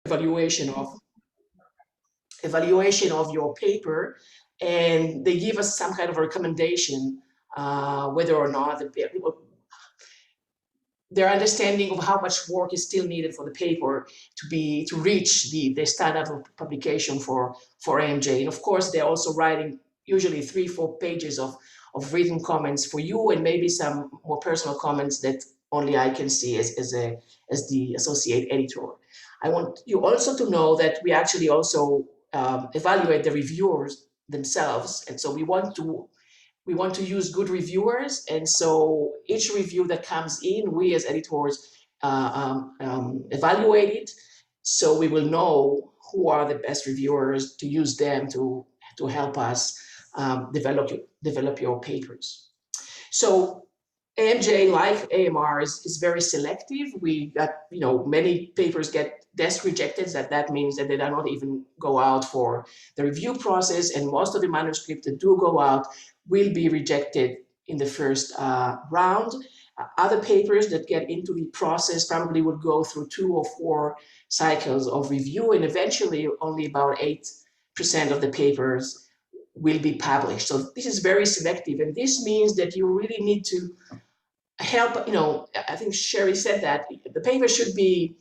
evaluation of your paper, and they give us some kind of recommendation whether or not their understanding of how much work is still needed for the paper to reach the standard of publication for AMJ. And of course, they're also writing usually 3-4 pages of written comments for you, and maybe some more personal comments that only I can see as the associate editor. I want you also to know that we actually also evaluate the reviewers themselves, and so we want to use good reviewers, and so each review that comes in, we as editors evaluate it, so we will know who are the best reviewers to use them to help us develop your papers. So AMJ, like AMR, is very selective. We got, many papers get desk rejected. That means that they do not even go out for the review process, and most of the manuscripts that do go out will be rejected in the first round. Other papers that get into the process probably would go through 2 or 4 cycles of review, and eventually only about 8% of the papers will be published. So this is very selective, and this means that you really need to help, I think Sherry said that the paper should be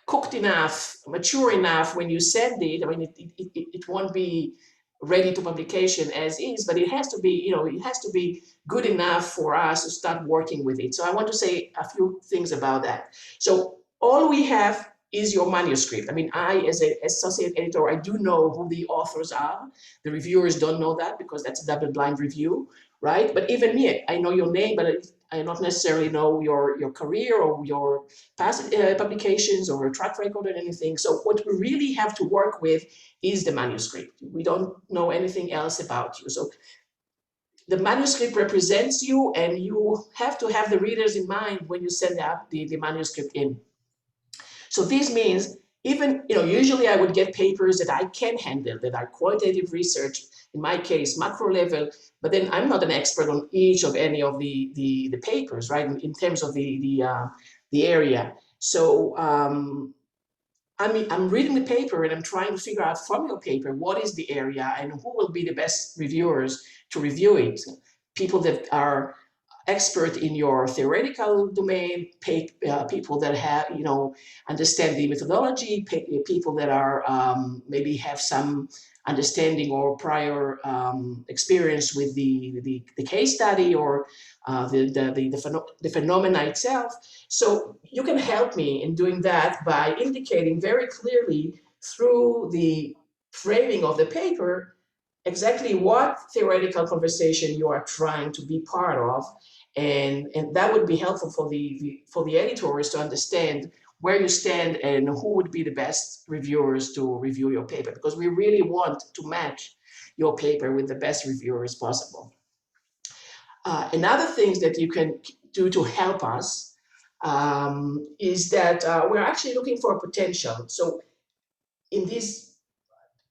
cooked enough, mature enough when you send it. I mean, it won't be ready to publication as is, but it has to be, it has to be good enough for us to start working with it. So I want to say a few things about that. So all we have is your manuscript. I mean, I, as an associate editor, I do know who the authors are. The reviewers don't know that because that's a double-blind review, right? But even me, I know your name, but I not necessarily know your career or your past publications or your track record or anything. So what we really have to work with is the manuscript. We don't know anything else about you. So the manuscript represents you, and you have to have the readers in mind when you send out the manuscript in. So this means even, usually I would get papers that I can handle, that are qualitative research, in my case, macro level, but then I'm not an expert on each of any of the papers, right, in terms of the area. So I'm reading the paper and I'm trying to figure out from your paper, what is the area and who will be the best reviewers to review it. People that are expert in your theoretical domain, people that have, understand the methodology, people that are maybe have some understanding or prior experience with the case study or the phenomena itself. So you can help me in doing that by indicating very clearly through the framing of the paper exactly what theoretical conversation you are trying to be part of, and that would be helpful for the editors to understand where you stand and who would be the best reviewers to review your paper, because we really want to match your paper with the best reviewers possible. Another thing that you can do to help us is that we're actually looking for a potential. So in these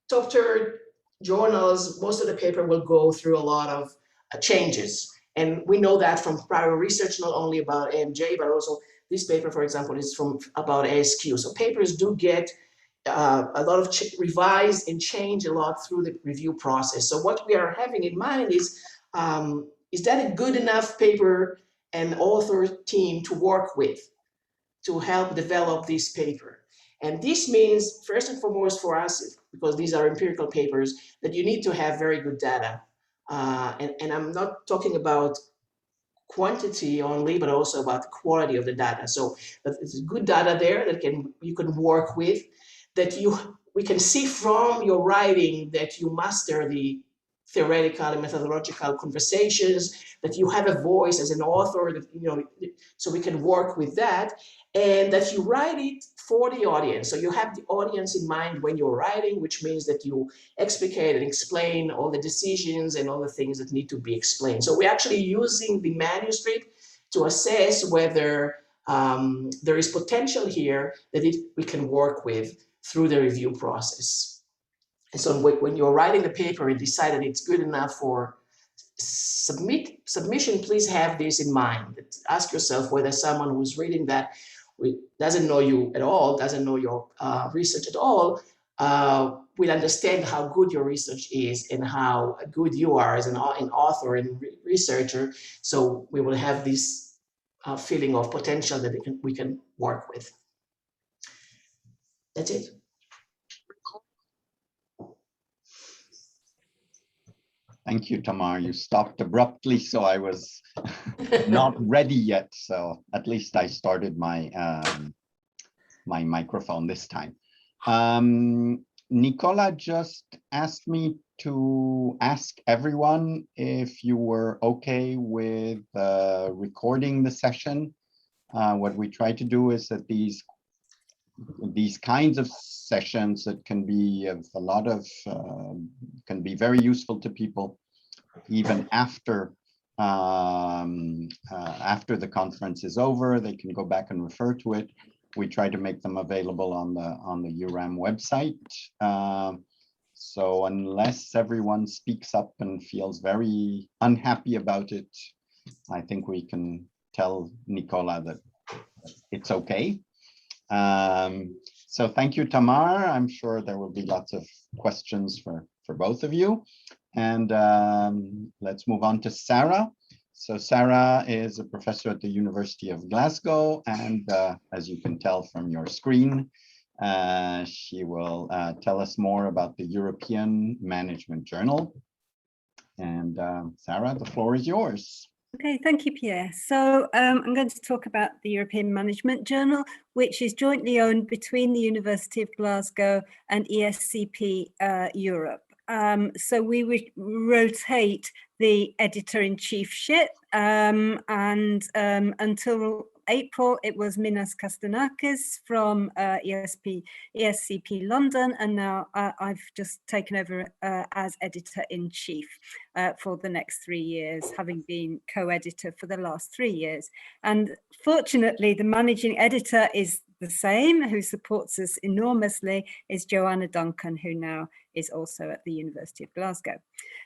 top-tier journals, most of the paper will go through a lot of changes. And we know that from prior research, not only about AMJ, but also this paper, for example, is from about ASQ. So papers do get a lot of revised and change a lot through the review process. So what we are having in mind is that a good enough paper and author team to work with to help develop this paper? And this means, first and foremost for us, because these are empirical papers, that you need to have very good data. And I'm not talking about quantity only, but also about the quality of the data. So it's good data there that you can work with, that we can see from your writing that you master the theoretical and methodological conversations, that you have a voice as an author, that, so we can work with that, and that you write it for the audience. So you have the audience in mind when you're writing, which means that you explicate and explain all the decisions and all the things that need to be explained. So we're actually using the manuscript to assess whether there is potential here that we can work with through the review process. And so when you're writing the paper and decide that it's good enough for submission, please have this in mind. Ask yourself whether someone who's reading that doesn't know you at all, doesn't know your research at all, will understand how good your research is and how good you are as an author and researcher. So we will have this feeling of potential that we can work with. That's it. Thank you, Tammar. You stopped abruptly, so I was not ready yet. So at least I started my my microphone this time. Nicola just asked me to ask everyone if you were okay with recording the session. What we try to do is that these kinds of sessions that can be of a lot of can be very useful to people even after the conference is over. They can go back and refer to it. We try to make them available on the EURAM website. So unless everyone speaks up and feels very unhappy about it, I think we can tell Nicola that it's okay. So thank you, Tammar. I'm sure there will be lots of questions for both of you. And let's move on to Sarah. So Sarah is a professor at the University of Glasgow, and as you can tell from your screen, she will tell us more about the European Management Journal. And Sarah, the floor is yours. Okay, thank you, Pierre. So I'm going to talk about the European Management Journal, which is jointly owned between the University of Glasgow and ESCP Europe. So we rotate the editor-in-chiefship, and until April, it was Minas Kastanakis from ESCP London, and now I've just taken over as editor-in-chief for the next 3 years, having been co-editor for the last 3 years. And fortunately, the managing editor is the same, who supports us enormously, is Joanna Duncan, who now is also at the University of Glasgow.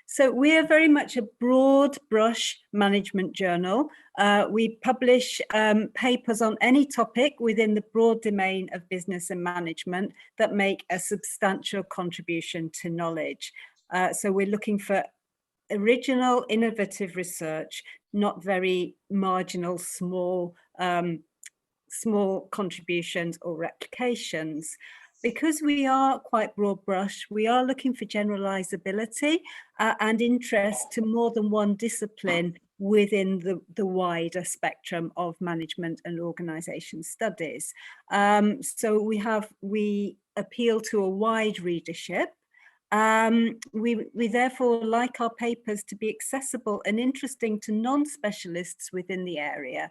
So we are very much a broad brush management journal. We publish papers on any topic within the broad domain of business and management that make a substantial contribution to knowledge. So we're looking for original, innovative research, not very marginal, small contributions or replications. Because we are quite broad brush, we are looking for generalizability and interest to more than one discipline within the wider spectrum of management and organization studies. So we appeal to a wide readership. We therefore like our papers to be accessible and interesting to non-specialists within the area.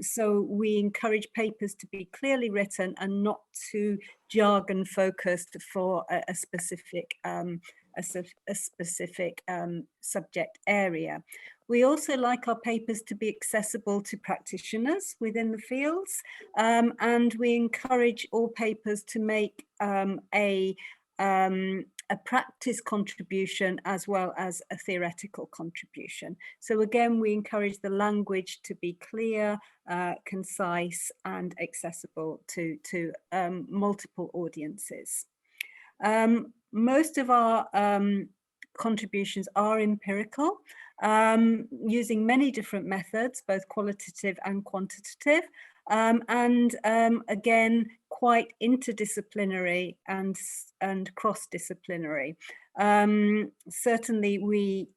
So we encourage papers to be clearly written and not too jargon focused for a specific subject area. We also like our papers to be accessible to practitioners within the fields, and we encourage all papers to make a practice contribution as well as a theoretical contribution. So again, we encourage the language to be clear, concise, and accessible to multiple audiences. Most of our contributions are empirical, using many different methods, both qualitative and quantitative. Again, quite interdisciplinary and cross-disciplinary. Certainly,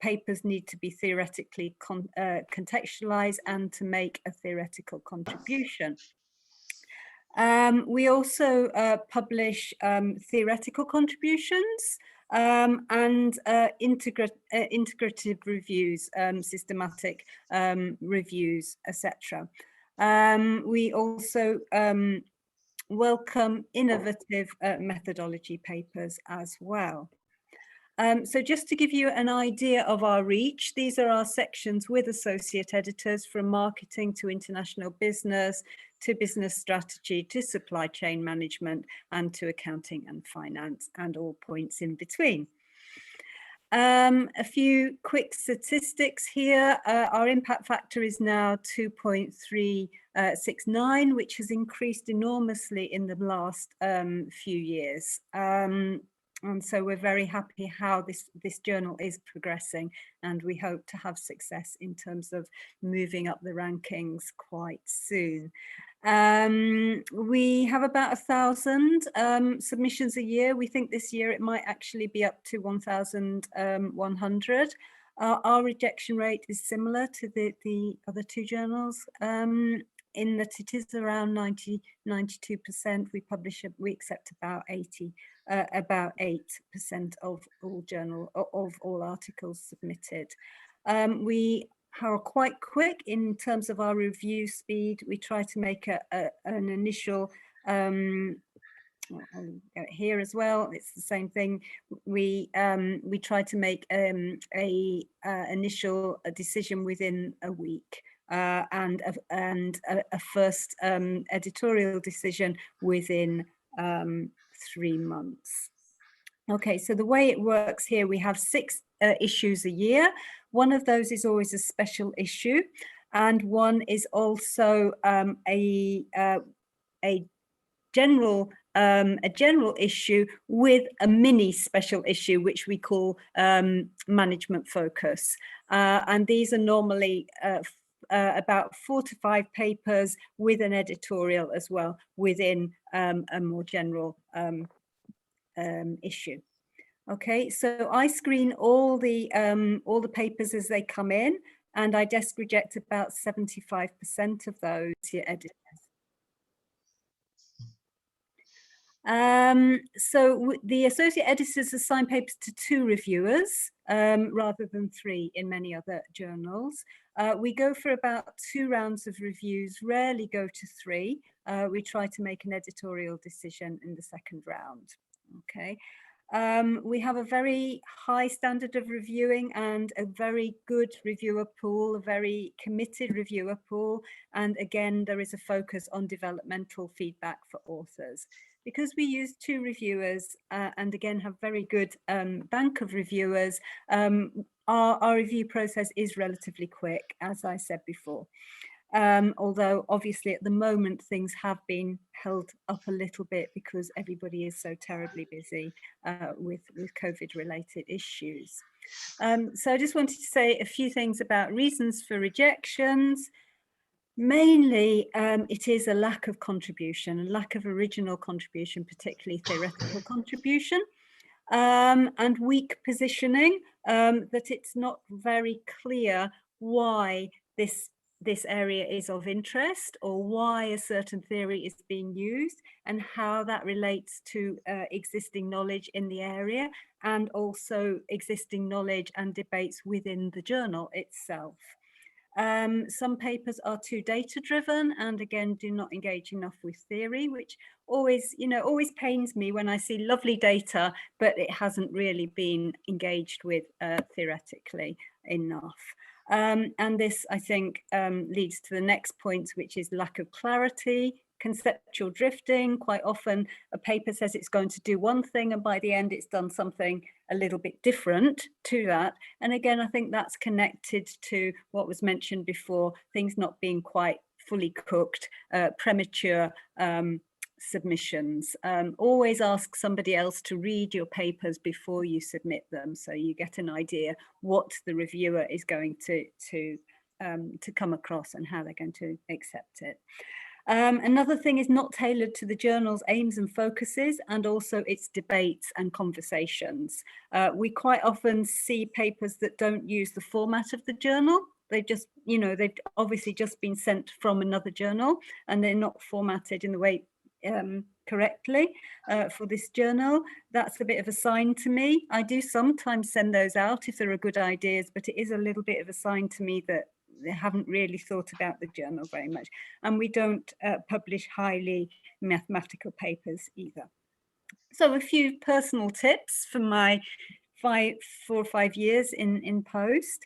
papers need to be theoretically contextualized and to make a theoretical contribution. We also publish theoretical contributions and integrative reviews, systematic reviews, etc. We also welcome innovative methodology papers as well. So just to give you an idea of our reach, these are our sections with associate editors, from marketing to international business, to business strategy, to supply chain management, and to accounting and finance, and all points in between. A few quick statistics here. Our impact factor is now 2.369, which has increased enormously in the last few years. And so we're very happy how this journal is progressing, and we hope to have success in terms of moving up the rankings quite soon. We have about 1,000 submissions a year. We think this year it might actually be up to 1,100. Our rejection rate is similar to the other two journals, in that it is around 92%. We accept about 8% of all articles submitted. We are quite quick in terms of our review speed. We try to make an initial, I'll go here as well, it's the same thing. We try to make a initial decision within a week, and a first editorial decision within 3 months. Okay, so the way it works here, we have 6 issues a year. One of those is always a special issue, and one is also a general issue with a mini special issue, which we call management focus. And these are normally about 4 to 5 papers with an editorial as well within a more general issue. Okay, so I screen all the papers as they come in, and I desk reject about 75% of those here editors. So the associate editors assign papers to 2 reviewers rather than 3 in many other journals. We go for about 2 rounds of reviews, rarely go to 3. We try to make an editorial decision in the second round. Okay. We have a very high standard of reviewing and a very good reviewer pool, a very committed reviewer pool. And again, there is a focus on developmental feedback for authors. Because we use 2 reviewers and again have very good bank of reviewers, our review process is relatively quick, as I said before. Although obviously at the moment things have been held up a little bit because everybody is so terribly busy with COVID related issues. So I just wanted to say a few things about reasons for rejections. Mainly, it is a lack of contribution, a lack of original contribution, particularly theoretical contribution, and weak positioning, that it's not very clear why this area is of interest or why a certain theory is being used and how that relates to existing knowledge in the area and also existing knowledge and debates within the journal itself. Some papers are too data driven and again do not engage enough with theory, which always pains me when I see lovely data but it hasn't really been engaged with theoretically enough. And this, I think, leads to the next point, which is lack of clarity, conceptual drifting. Quite often a paper says it's going to do one thing and by the end it's done something a little bit different to that. And again, I think that's connected to what was mentioned before, things not being quite fully cooked, premature submissions. Always ask somebody else to read your papers before you submit them, so you get an idea what the reviewer is going to come across and how they're going to accept it. Another thing is not tailored to the journal's aims and focuses and also its debates and conversations. We quite often see papers that don't use the format of the journal. They've just, they've obviously just been sent from another journal and they're not formatted in the way correctly for this journal. That's a bit of a sign to me. I do sometimes send those out if there are good ideas, but it is a little bit of a sign to me that they haven't really thought about the journal very much. And we don't publish highly mathematical papers either. So a few personal tips from my 4 or 5 years in post.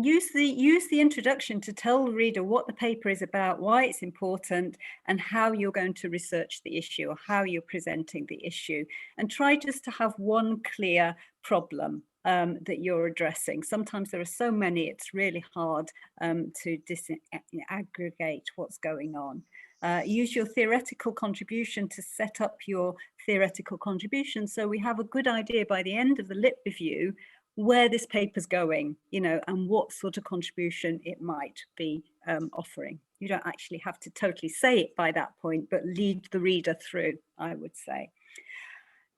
use the introduction to tell the reader what the paper is about, why it's important, and how you're going to research the issue or how you're presenting the issue. And try just to have one clear problem that you're addressing. Sometimes there are so many, it's really hard to aggregate what's going on. Use your theoretical contribution to set up your theoretical contribution, so we have a good idea by the end of the lit review where this paper's going, you know, and what sort of contribution it might be offering. You don't actually have to totally say it by that point, but lead the reader through, I would say.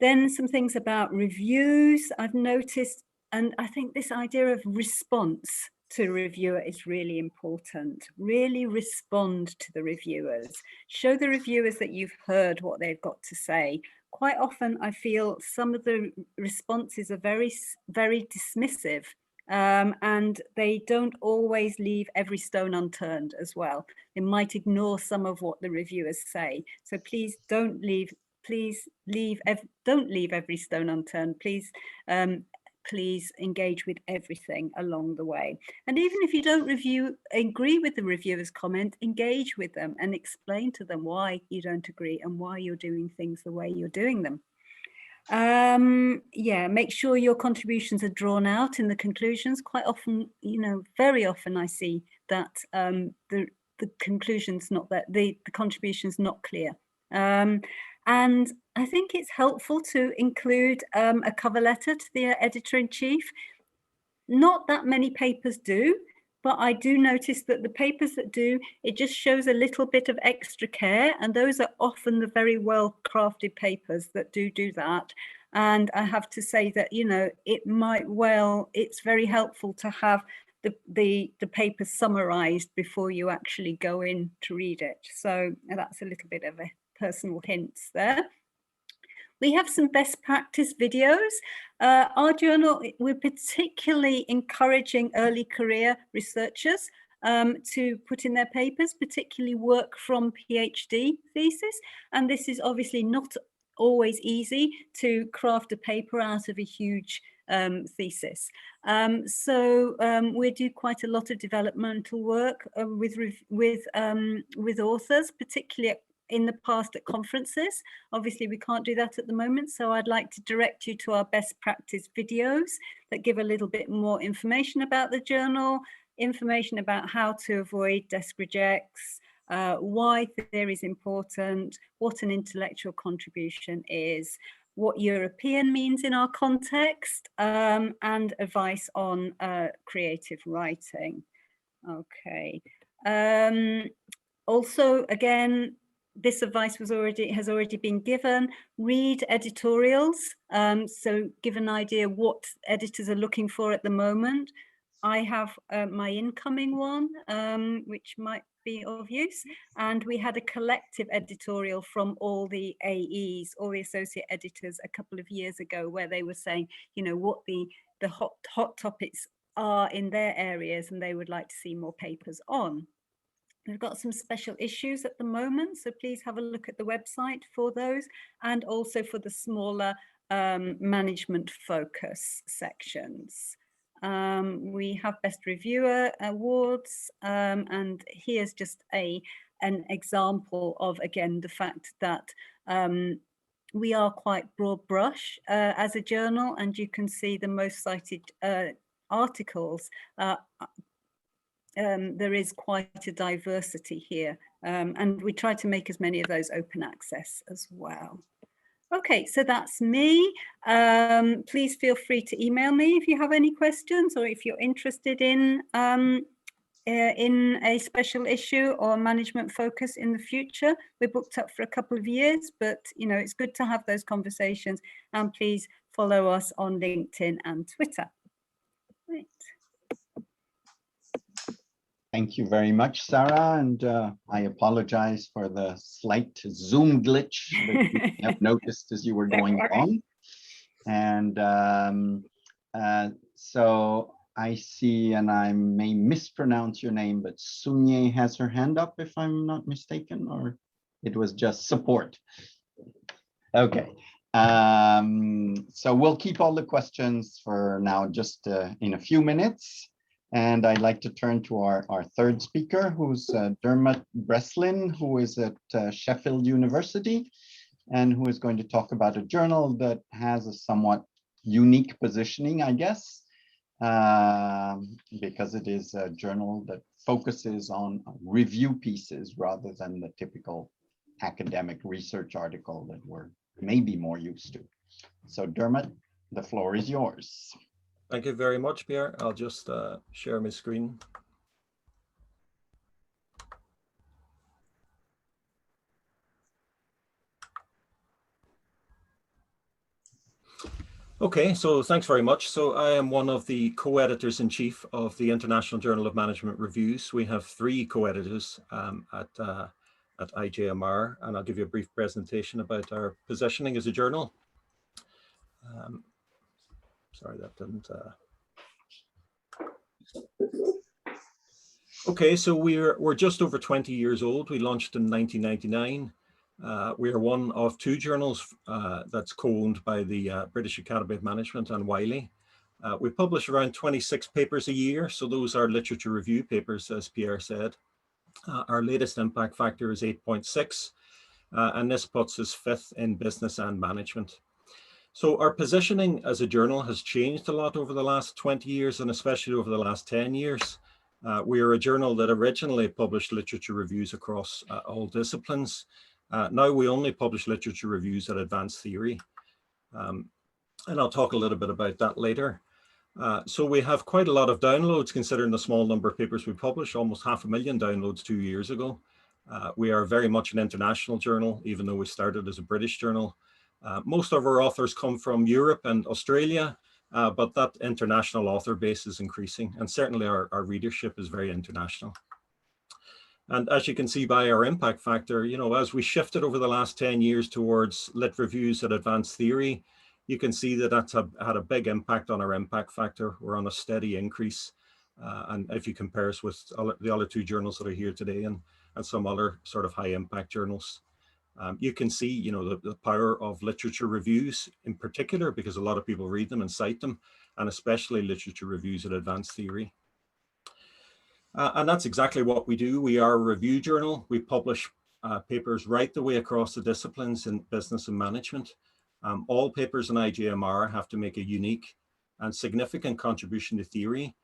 Then some things about reviews I've noticed, and I think this idea of response to the reviewer is really important. Really respond to the reviewers. Show the reviewers that you've heard what they've got to say. Quite often I feel some of the responses are very, very dismissive, and they don't always leave every stone unturned as well. They might ignore some of what the reviewers say. So please don't leave every stone unturned. Please engage with everything along the way. And even if you don't agree with the reviewer's comment, engage with them and explain to them why you don't agree and why you're doing things the way you're doing them. Yeah, make sure your contributions are drawn out in the conclusions. Quite often, you know, very often I see that the conclusion's not that, the contribution's not clear. And I think it's helpful to include a cover letter to the editor-in-chief. Not that many papers do, but I do notice that the papers that do, it just shows a little bit of extra care, and those are often the very well-crafted papers that do that. And I have to say that, you know, it's very helpful to have the paper summarized before you actually go in to read it. So that's a little bit of a personal hints there. We have some best practice videos. Our journal, we're particularly encouraging early career researchers to put in their papers, particularly work from PhD thesis. And this is obviously not always easy to craft a paper out of a huge thesis. So we do quite a lot of developmental work with authors, particularly in the past at conferences. Obviously we can't do that at the moment, so I'd like to direct you to our best practice videos that give a little bit more information about the journal, information about how to avoid desk rejects, why theory is important, what an intellectual contribution is, what European means in our context, and advice on creative writing. Okay. Also, again, this advice has already been given. Read editorials, so give an idea what editors are looking for at the moment. I have my incoming one, which might be of use, and we had a collective editorial from all the AEs, all the associate editors, a couple of years ago, where they were saying, you know, what the hot topics are in their areas, and they would like to see more papers on. We've got some special issues at the moment, so please have a look at the website for those, and also for the smaller management focus sections. We have Best Reviewer Awards, and here's just an example of, again, the fact that we are quite broad brush as a journal, and you can see the most cited articles. There is quite a diversity here, and we try to make as many of those open access as well. Okay, so that's me. Please feel free to email me if you have any questions, or if you're interested in a special issue or management focus in the future. We're booked up for a couple of years, but you know, it's good to have those conversations, and please follow us on LinkedIn and Twitter. Right. Thank you very much, Sarah, and I apologize for the slight Zoom glitch that you have noticed as you were going on. And so I see, and I may mispronounce your name, but Sunye has her hand up, if I'm not mistaken, or it was just support. Okay. So we'll keep all the questions for now, just in a few minutes. And I'd like to turn to our third speaker, who's Dermot Breslin, who is at Sheffield University, and who is going to talk about a journal that has a somewhat unique positioning, I guess, because it is a journal that focuses on review pieces rather than the typical academic research article that we're maybe more used to. So Dermot, the floor is yours. Thank you very much, Pierre. I'll just share my screen. Okay, so thanks very much. So I am one of the co-editors-in-chief of the International Journal of Management Reviews. We have 3 co-editors at IJMR, and I'll give you a brief presentation about our positioning as a journal. Sorry, that didn't. Okay, so we're just over 20 years old. We launched in 1999. We are one of 2 journals that's co-owned by the British Academy of Management and Wiley. We publish around 26 papers a year, so those are literature review papers, as Pierre said. Our latest impact factor is 8.6, and this puts us 5th in business and management. So our positioning as a journal has changed a lot over the last 20 years, and especially over the last 10 years. We are a journal that originally published literature reviews across all disciplines. Now we only publish literature reviews at advanced theory. And I'll talk a little bit about that later. So we have quite a lot of downloads considering the small number of papers we publish, almost 500,000 downloads 2 years ago. We are very much an international journal, even though we started as a British journal. Most of our authors come from Europe and Australia, but that international author base is increasing, and certainly our readership is very international. And as you can see by our impact factor, you know, as we shifted over the last 10 years towards lit reviews at advanced theory, you can see that that's had a big impact on our impact factor. We're on a steady increase. And if you compare us with the other 2 journals that are here today and some other sort of high impact journals, you can see, you know, the power of literature reviews in particular, because a lot of people read them and cite them, and especially literature reviews at advanced theory. And that's exactly what we do. We are a review journal. We publish papers right the way across the disciplines in business and management. All papers in IJMR have to make a unique and significant contribution to theory.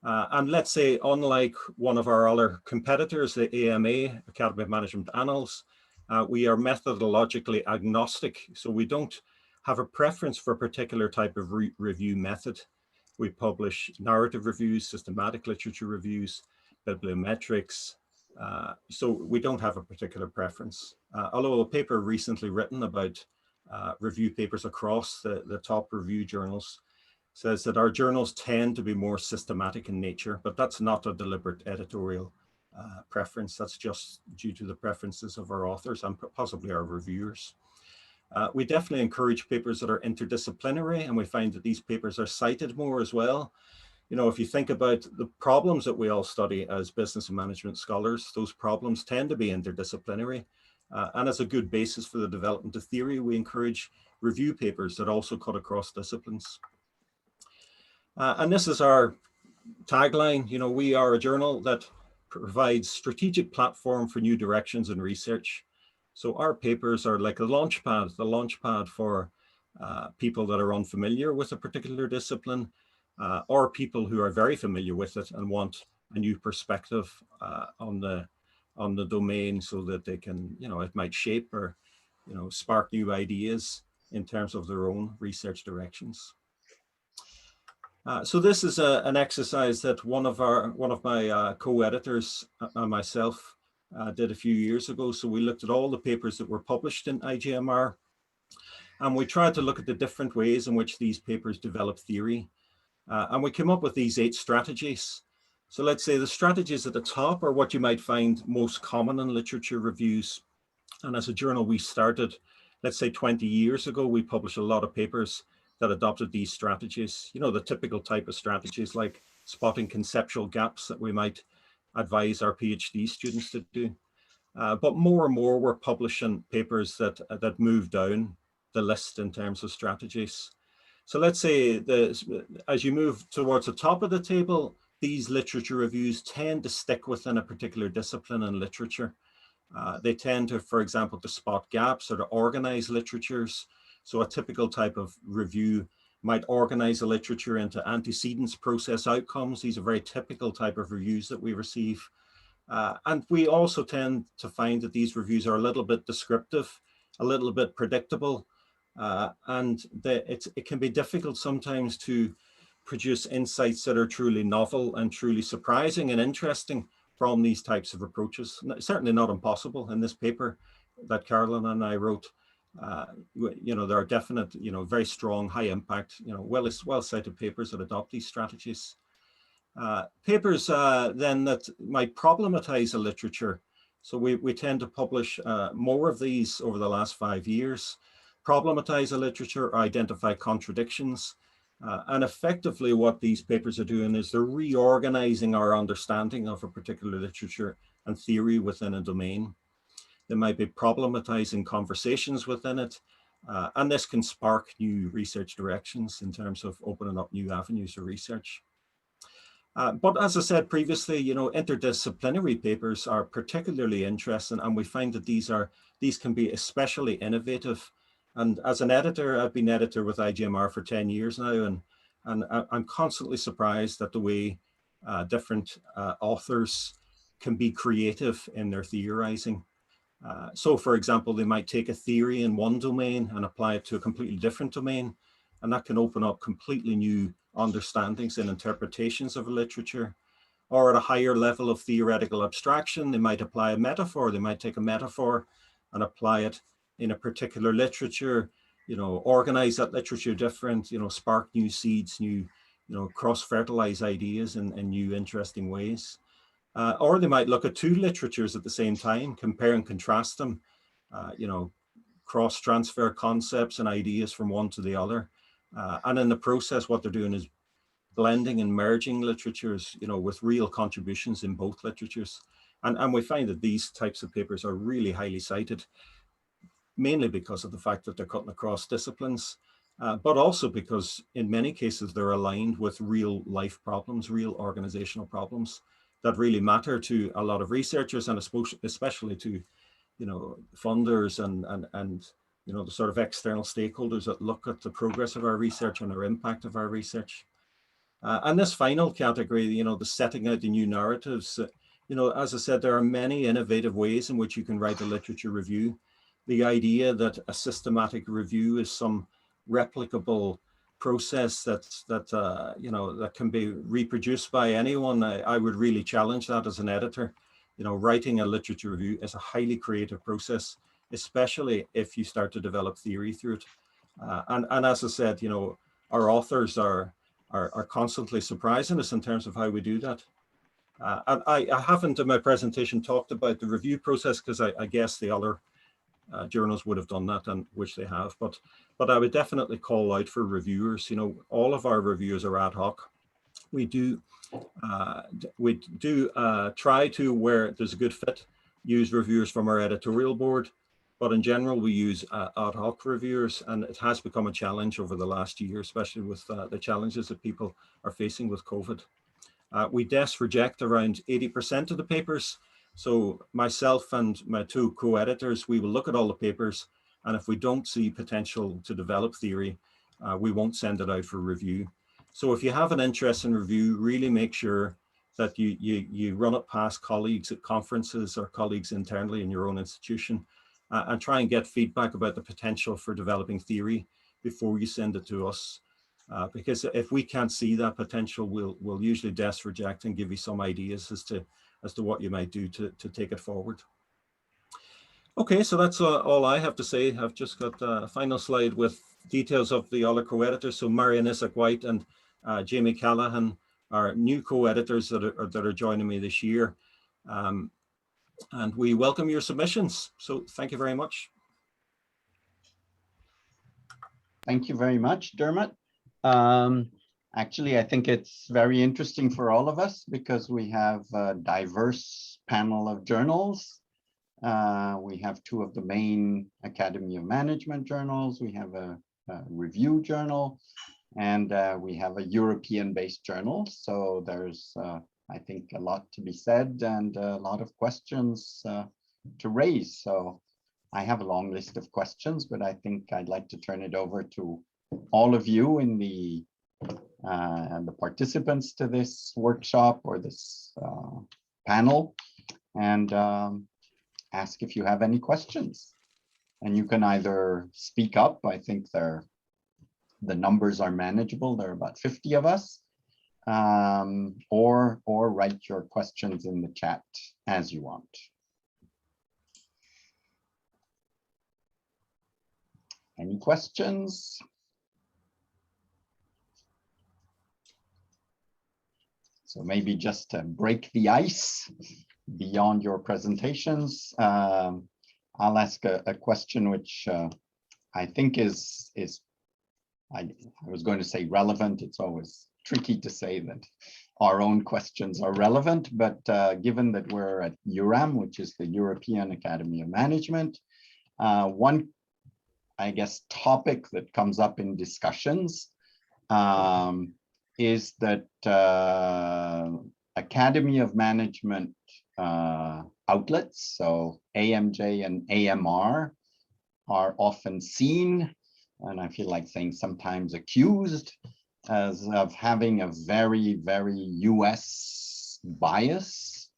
And let's say, unlike one of our other competitors, the AMA, Academy of Management Annals, we are methodologically agnostic. So we don't have a preference for a particular type of review method. We publish narrative reviews, systematic literature reviews, bibliometrics. So we don't have a particular preference. Although a paper recently written about review papers across the top review journals says that our journals tend to be more systematic in nature, but that's not a deliberate editorial preference. That's just due to the preferences of our authors and possibly our reviewers. We definitely encourage papers that are interdisciplinary, and we find that these papers are cited more as well. You know, if you think about the problems that we all study as business and management scholars, those problems tend to be interdisciplinary. And as a good basis for the development of theory, we encourage review papers that also cut across disciplines. And this is our tagline. You know, we are a journal that provides strategic platform for new directions in research. So our papers are like a launchpad, the launchpad for people that are unfamiliar with a particular discipline, or people who are very familiar with it and want a new perspective on the domain, so that they can, you know, it might shape or, you know, spark new ideas in terms of their own research directions. So this is an exercise that one of my co-editors and myself did a few years ago. So we looked at all the papers that were published in IJMR, and we tried to look at the different ways in which these papers develop theory. And we came up with these 8 strategies. So let's say the strategies at the top are what you might find most common in literature reviews. And as a journal, we started, let's say 20 years ago, we published a lot of papers that adopted these strategies. You know, the typical type of strategies like spotting conceptual gaps that we might advise our PhD students to do. But more and more, we're publishing papers that move down the list in terms of strategies. So let's say as you move towards the top of the table, these literature reviews tend to stick within a particular discipline in literature. They tend to, for example, to spot gaps or to organize literatures. So a typical type of review might organize a literature into antecedents, process, outcomes. These are very typical type of reviews that we receive. And we also tend to find that these reviews are a little bit descriptive, a little bit predictable, and it can be difficult sometimes to produce insights that are truly novel and truly surprising and interesting from these types of approaches. Certainly not impossible. In this paper that Carolyn and I wrote, there are definite, very strong, high impact, well cited papers that adopt these strategies. Papers then that might problematize a literature. So we tend to publish more of these over the last 5 years. Problematize a literature or identify contradictions. And effectively what these papers are doing is they're reorganizing our understanding of a particular literature and theory within a domain. They might be problematizing conversations within it. And this can spark new research directions in terms of opening up new avenues of research. But as I said previously, interdisciplinary papers are particularly interesting, and we find that these can be especially innovative. And as an editor, I've been editor with IGMR for 10 years now, and I'm constantly surprised at the way different authors can be creative in their theorizing. So for example, they might take a theory in one domain and apply it to a completely different domain, and that can open up completely new understandings and interpretations of a literature. Or at a higher level of theoretical abstraction, they might apply a metaphor. They might take a metaphor and apply it in a particular literature, organize that literature different, spark new seeds, new, cross-fertilize ideas in new interesting ways. Or they might look at two literatures at the same time, compare and contrast them, cross-transfer concepts and ideas from one to the other. And in the process, what they're doing is blending and merging literatures, with real contributions in both literatures. And we find that these types of papers are really highly cited, mainly because of the fact that they're cutting across disciplines, but also because in many cases they're aligned with real life problems, real organizational problems that really matter to a lot of researchers, and especially to, funders and the sort of external stakeholders that look at the progress of our research and our impact of our research. And this final category, the setting out the new narratives, as I said, there are many innovative ways in which you can write a literature review. The idea that a systematic review is some replicable process that can be reproduced by anyone, I would really challenge that as an editor. Writing a literature review is a highly creative process, especially if you start to develop theory through it. And as I said, our authors are constantly surprising us in terms of how we do that. And I haven't in my presentation talked about the review process, because I guess the other journals would have done that, and which they have, but I would definitely call out for reviewers. All of our reviews are ad hoc. We do try to, where there's a good fit, use reviewers from our editorial board, but in general we use ad hoc reviewers, and it has become a challenge over the last year, especially with the challenges that people are facing with COVID. We desk reject around 80% of the papers. So myself and my two co-editors, we will look at all the papers, and if we don't see potential to develop theory, we won't send it out for review. So if you have an interest in review, really make sure that you run it past colleagues at conferences or colleagues internally in your own institution, and try and get feedback about the potential for developing theory before you send it to us. Because if we can't see that potential, we'll usually desk reject and give you some ideas as to what you might do to take it forward. Okay, so that's all I have to say. I've just got a final slide with details of the other co-editors. So Marian Isaac-White and Jamie Callahan are new co-editors that are joining me this year. And we welcome your submissions. So thank you very much. Thank you very much, Dermot. Actually, I think it's very interesting for all of us because we have a diverse panel of journals. We have two of the main Academy of Management journals. We have a review journal, And we have a European-based journal, so there's, I think, a lot to be said and a lot of questions to raise. So I have a long list of questions, but I think I'd like to turn it over to all of you in the participants to this workshop or this panel, and ask if you have any questions. And you can either speak up. I think the numbers are manageable. There are about 50 of us, or write your questions in the chat as you want. Any questions? So maybe just to break the ice beyond your presentations, I'll ask a question which I think is I was going to say relevant. It's always tricky to say that our own questions are relevant, but given that we're at EURAM, which is the European Academy of Management, one, I guess, topic that comes up in discussions is that Academy of Management outlets, so AMJ and AMR, are often seen, and I feel like saying sometimes accused, as of having a very, very US bias.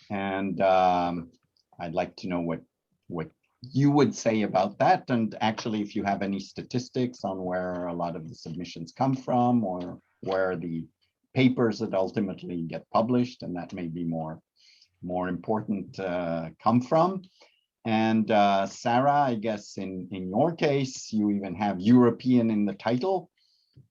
And I'd like to know what you would say about that, and actually if you have any statistics on where a lot of the submissions come from, or where the papers that ultimately get published, and that may be more important, come from. And Sarah, I guess in your case, you even have European in the title.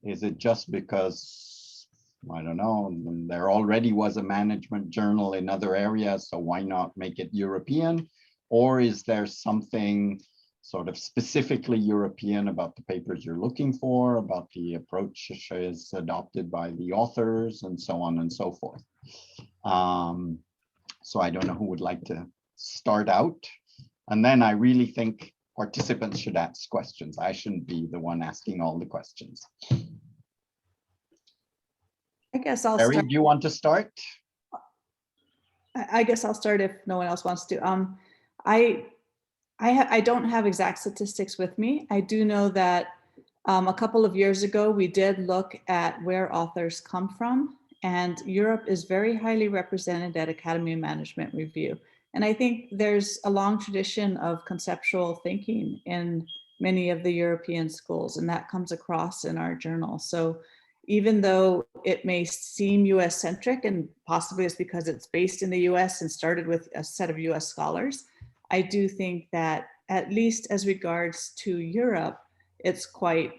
Is it just because, I don't know, there already was a management journal in other areas, so why not make it European? Or is there something sort of specifically European about the papers you're looking for, about the approaches adopted by the authors, and so on and so forth? So I don't know who would like to start out. And then I really think participants should ask questions. I shouldn't be the one asking all the questions. I guess I'll Barry, start. do you want to start? I guess I'll start if no one else wants to. I don't have exact statistics with me. I do know that a couple of years ago, we did look at where authors come from, and Europe is very highly represented at Academy of Management Review. And I think there's a long tradition of conceptual thinking in many of the European schools, and that comes across in our journal. So even though it may seem US centric, and possibly it's because it's based in the US and started with a set of US scholars, I do think that at least as regards to Europe, it's quite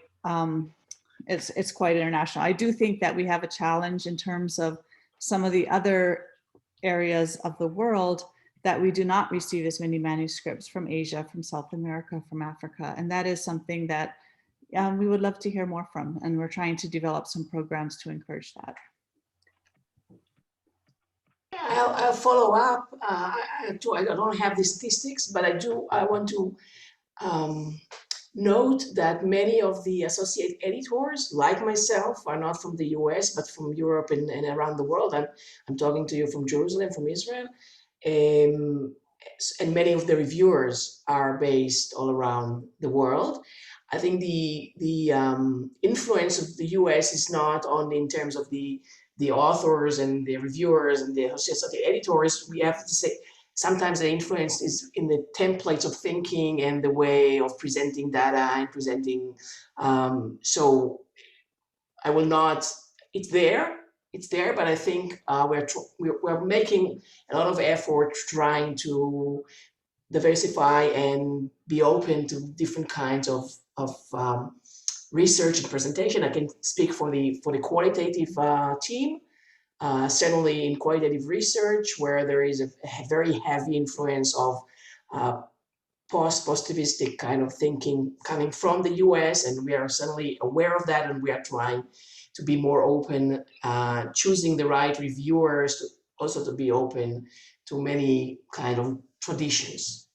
it's quite international. I do think that we have a challenge in terms of some of the other areas of the world that we do not receive as many manuscripts from Asia, from South America, from Africa. And that is something that we would love to hear more from. And we're trying to develop some programs to encourage that. I'll follow up. I don't have the statistics, but I want to note that many of the associate editors, like myself, are not from the US, but from Europe and around the world. I'm talking to you from Jerusalem, from Israel. And many of the reviewers are based all around the world. I think the influence of the US is not only in terms of the authors and the reviewers and the associate editors. We have to say sometimes the influence is in the templates of thinking and the way of presenting data and presenting. So I will not. It's there, but I think we're making a lot of effort trying to diversify and be open to different kinds of research and presentation. I can speak for the qualitative team, certainly in qualitative research, where there is a very heavy influence of positivistic kind of thinking coming from the US, and we are certainly aware of that, and we are trying to be more open, choosing the right reviewers, also to be open to many kind of traditions.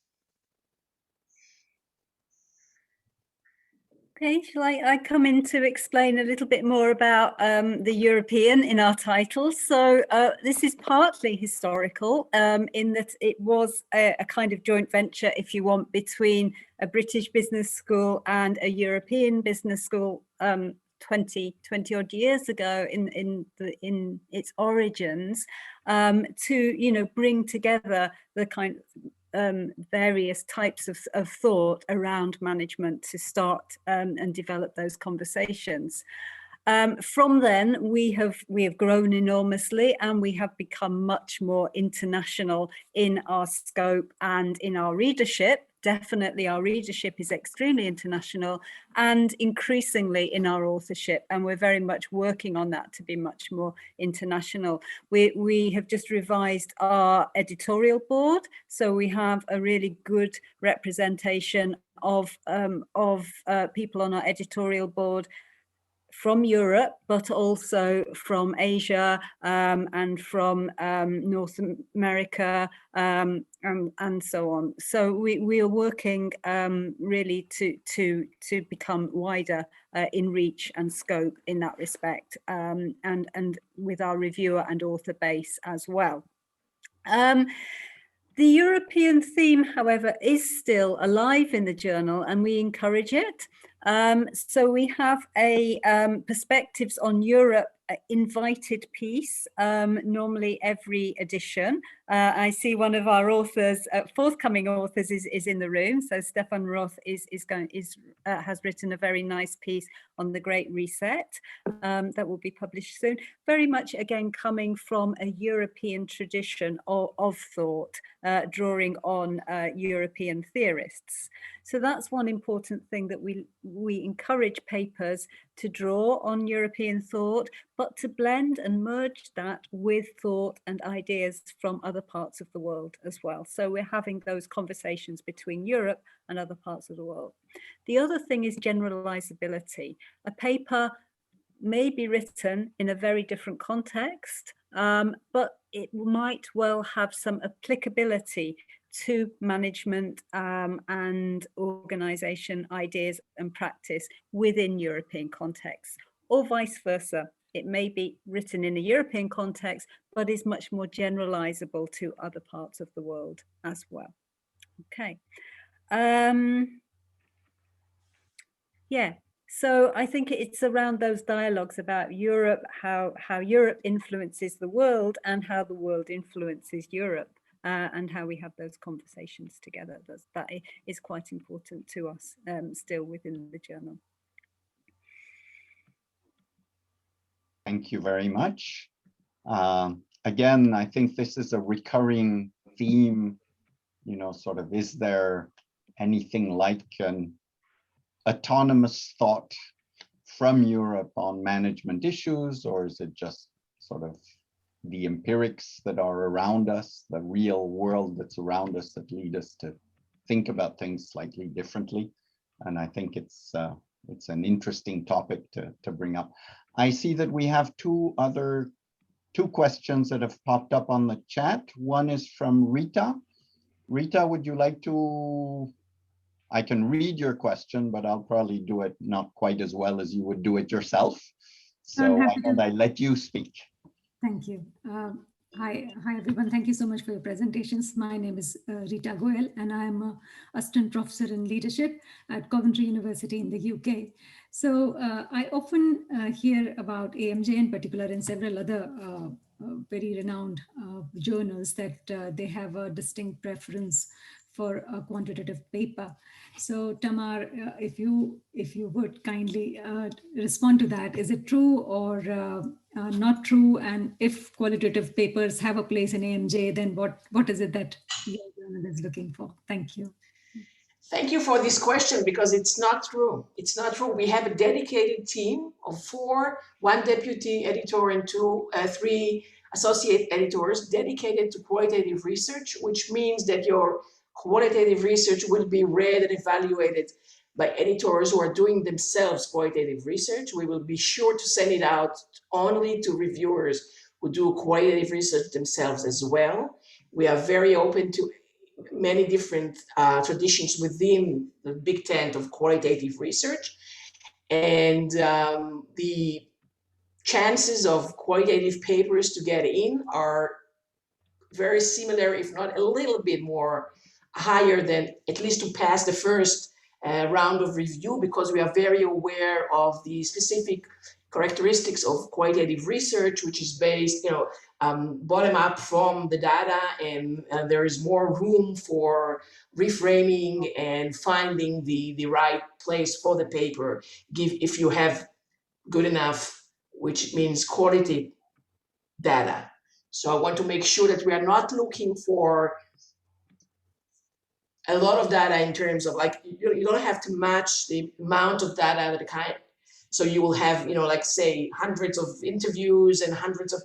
Okay, shall I come in to explain a little bit more about the European in our title? So this is partly historical in that it was a kind of joint venture, if you want, between a British business school and a European business school 20 odd years ago in its origins, to, you know, bring together the kind of various types of thought around management to start and develop those conversations. From then, we have grown enormously, and we have become much more international in our scope and in our readership. Definitely our readership is extremely international, and increasingly in our authorship, and we're very much working on that to be much more international. We have just revised our editorial board, so we have a really good representation of people on our editorial board from Europe, but also from Asia and from North America and so on. So we are working really to become wider in reach and scope in that respect, and with our reviewer and author base as well. The European theme, however, is still alive in the journal, and we encourage it. So we have a Perspectives on Europe invited piece, normally every edition. I see one of our authors, forthcoming authors, is in the room. So Stefan Roth has written a very nice piece on the Great Reset that will be published soon. Very much again coming from a European tradition of thought, drawing on European theorists. So that's one important thing, that we encourage papers to draw on European thought, but to blend and merge that with thought and ideas from other parts of the world as well. So we're having those conversations between Europe and other parts of the world. The other thing is generalizability. A paper may be written in a very different context, but it might well have some applicability to management and organization ideas and practice within European contexts, or vice versa. It may be written in a European context, but is much more generalizable to other parts of the world as well. Okay. Yeah. So I think it's around those dialogues about Europe, how Europe influences the world and how the world influences Europe, and how we have those conversations together. That is quite important to us still within the journal. Thank you very much. Again, I think this is a recurring theme, you know, sort of, is there anything like an autonomous thought from Europe on management issues, or is it just sort of the empirics that are around us, the real world that's around us, that lead us to think about things slightly differently? And I think it's an interesting topic to bring up. I see that we have two questions that have popped up on the chat. One is from Rita. Rita, would you like to? I can read your question, but I'll probably do it not quite as well as you would do it yourself. So why don't I let you speak? Thank you. Hi, everyone. Thank you so much for your presentations. My name is Rita Goel, and I'm an assistant professor in leadership at Coventry University in the UK. So I often hear about AMJ in particular, and several other very renowned journals, that they have a distinct preference for a quantitative paper. So Tammar, if you would kindly respond to that, is it true or not true? And if qualitative papers have a place in AMJ, then what is it that your journal is looking for? Thank you. Thank you for this question, because it's not true. It's not true. We have a dedicated team of 4, 1 deputy editor and 3 associate editors dedicated to qualitative research, which means that your qualitative research will be read and evaluated by editors who are doing themselves qualitative research. We will be sure to send it out only to reviewers who do qualitative research themselves as well. We are very open to many different traditions within the big tent of qualitative research. And the chances of qualitative papers to get in are very similar, if not a little bit more higher than at least to pass the first round of review, because we are very aware of the specific characteristics of qualitative research, which is based, bottom up from the data, and there is more room for reframing and finding the right place for the paper, if you have good enough, which means quality data. So I want to make sure that we are not looking for a lot of data in terms of, like, you don't have to match the amount of data at the kind. So you will have, like, say, hundreds of interviews and hundreds of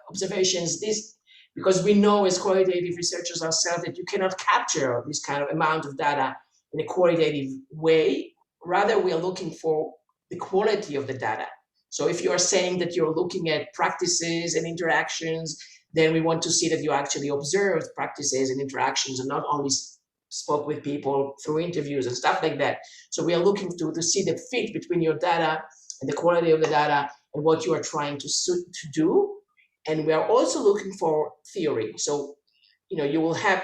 observations. This, because we know as qualitative researchers ourselves that you cannot capture this kind of amount of data in a qualitative way. Rather, we are looking for the quality of the data. So if you are saying that you're looking at practices and interactions, then we want to see that you actually observed practices and interactions and not only spoke with people through interviews and stuff like that. So we are looking to see the fit between your data and the quality of the data and what you are trying to do. And we are also looking for theory. So, you will have,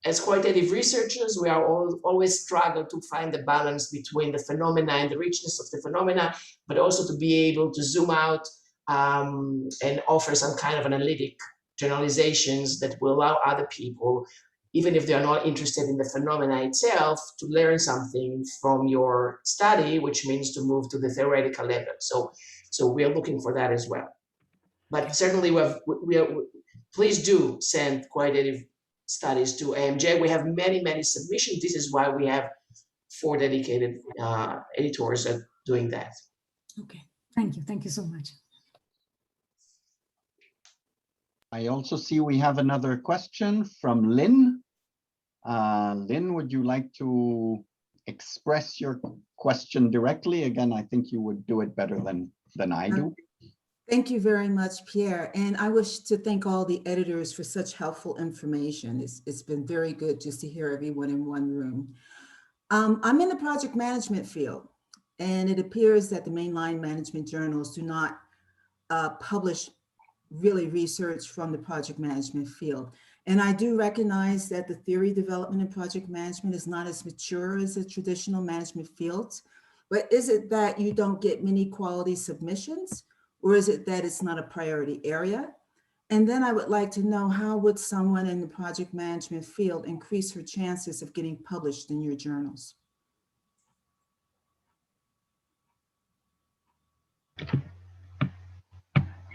as qualitative researchers, we are always struggle to find the balance between the phenomena and the richness of the phenomena, but also to be able to zoom out and offer some kind of analytic generalizations that will allow other people, even if they are not interested in the phenomena itself, to learn something from your study, which means to move to the theoretical level. So we are looking for that as well. But certainly please do send qualitative studies to AMJ. We have many, many submissions. This is why we have 4 dedicated editors doing that. Okay, thank you. Thank you so much. I also see we have another question from Lynn. Lynn, would you like to express your question directly? Again, I think you would do it better than I do. Thank you very much, Pierre. And I wish to thank all the editors for such helpful information. It's been very good just to hear everyone in one room. I'm in the project management field, and it appears that the mainline management journals do not publish really research from the project management field. And I do recognize that the theory development in project management is not as mature as the traditional management fields, but is it that you don't get many quality submissions? Or is it that it's not a priority area? And then I would like to know, how would someone in the project management field increase her chances of getting published in your journals?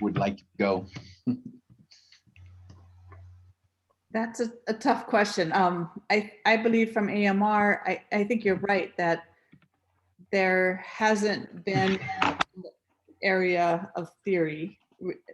Would like to go. That's a tough question. I believe from AMR, I think you're right that there hasn't been an area of theory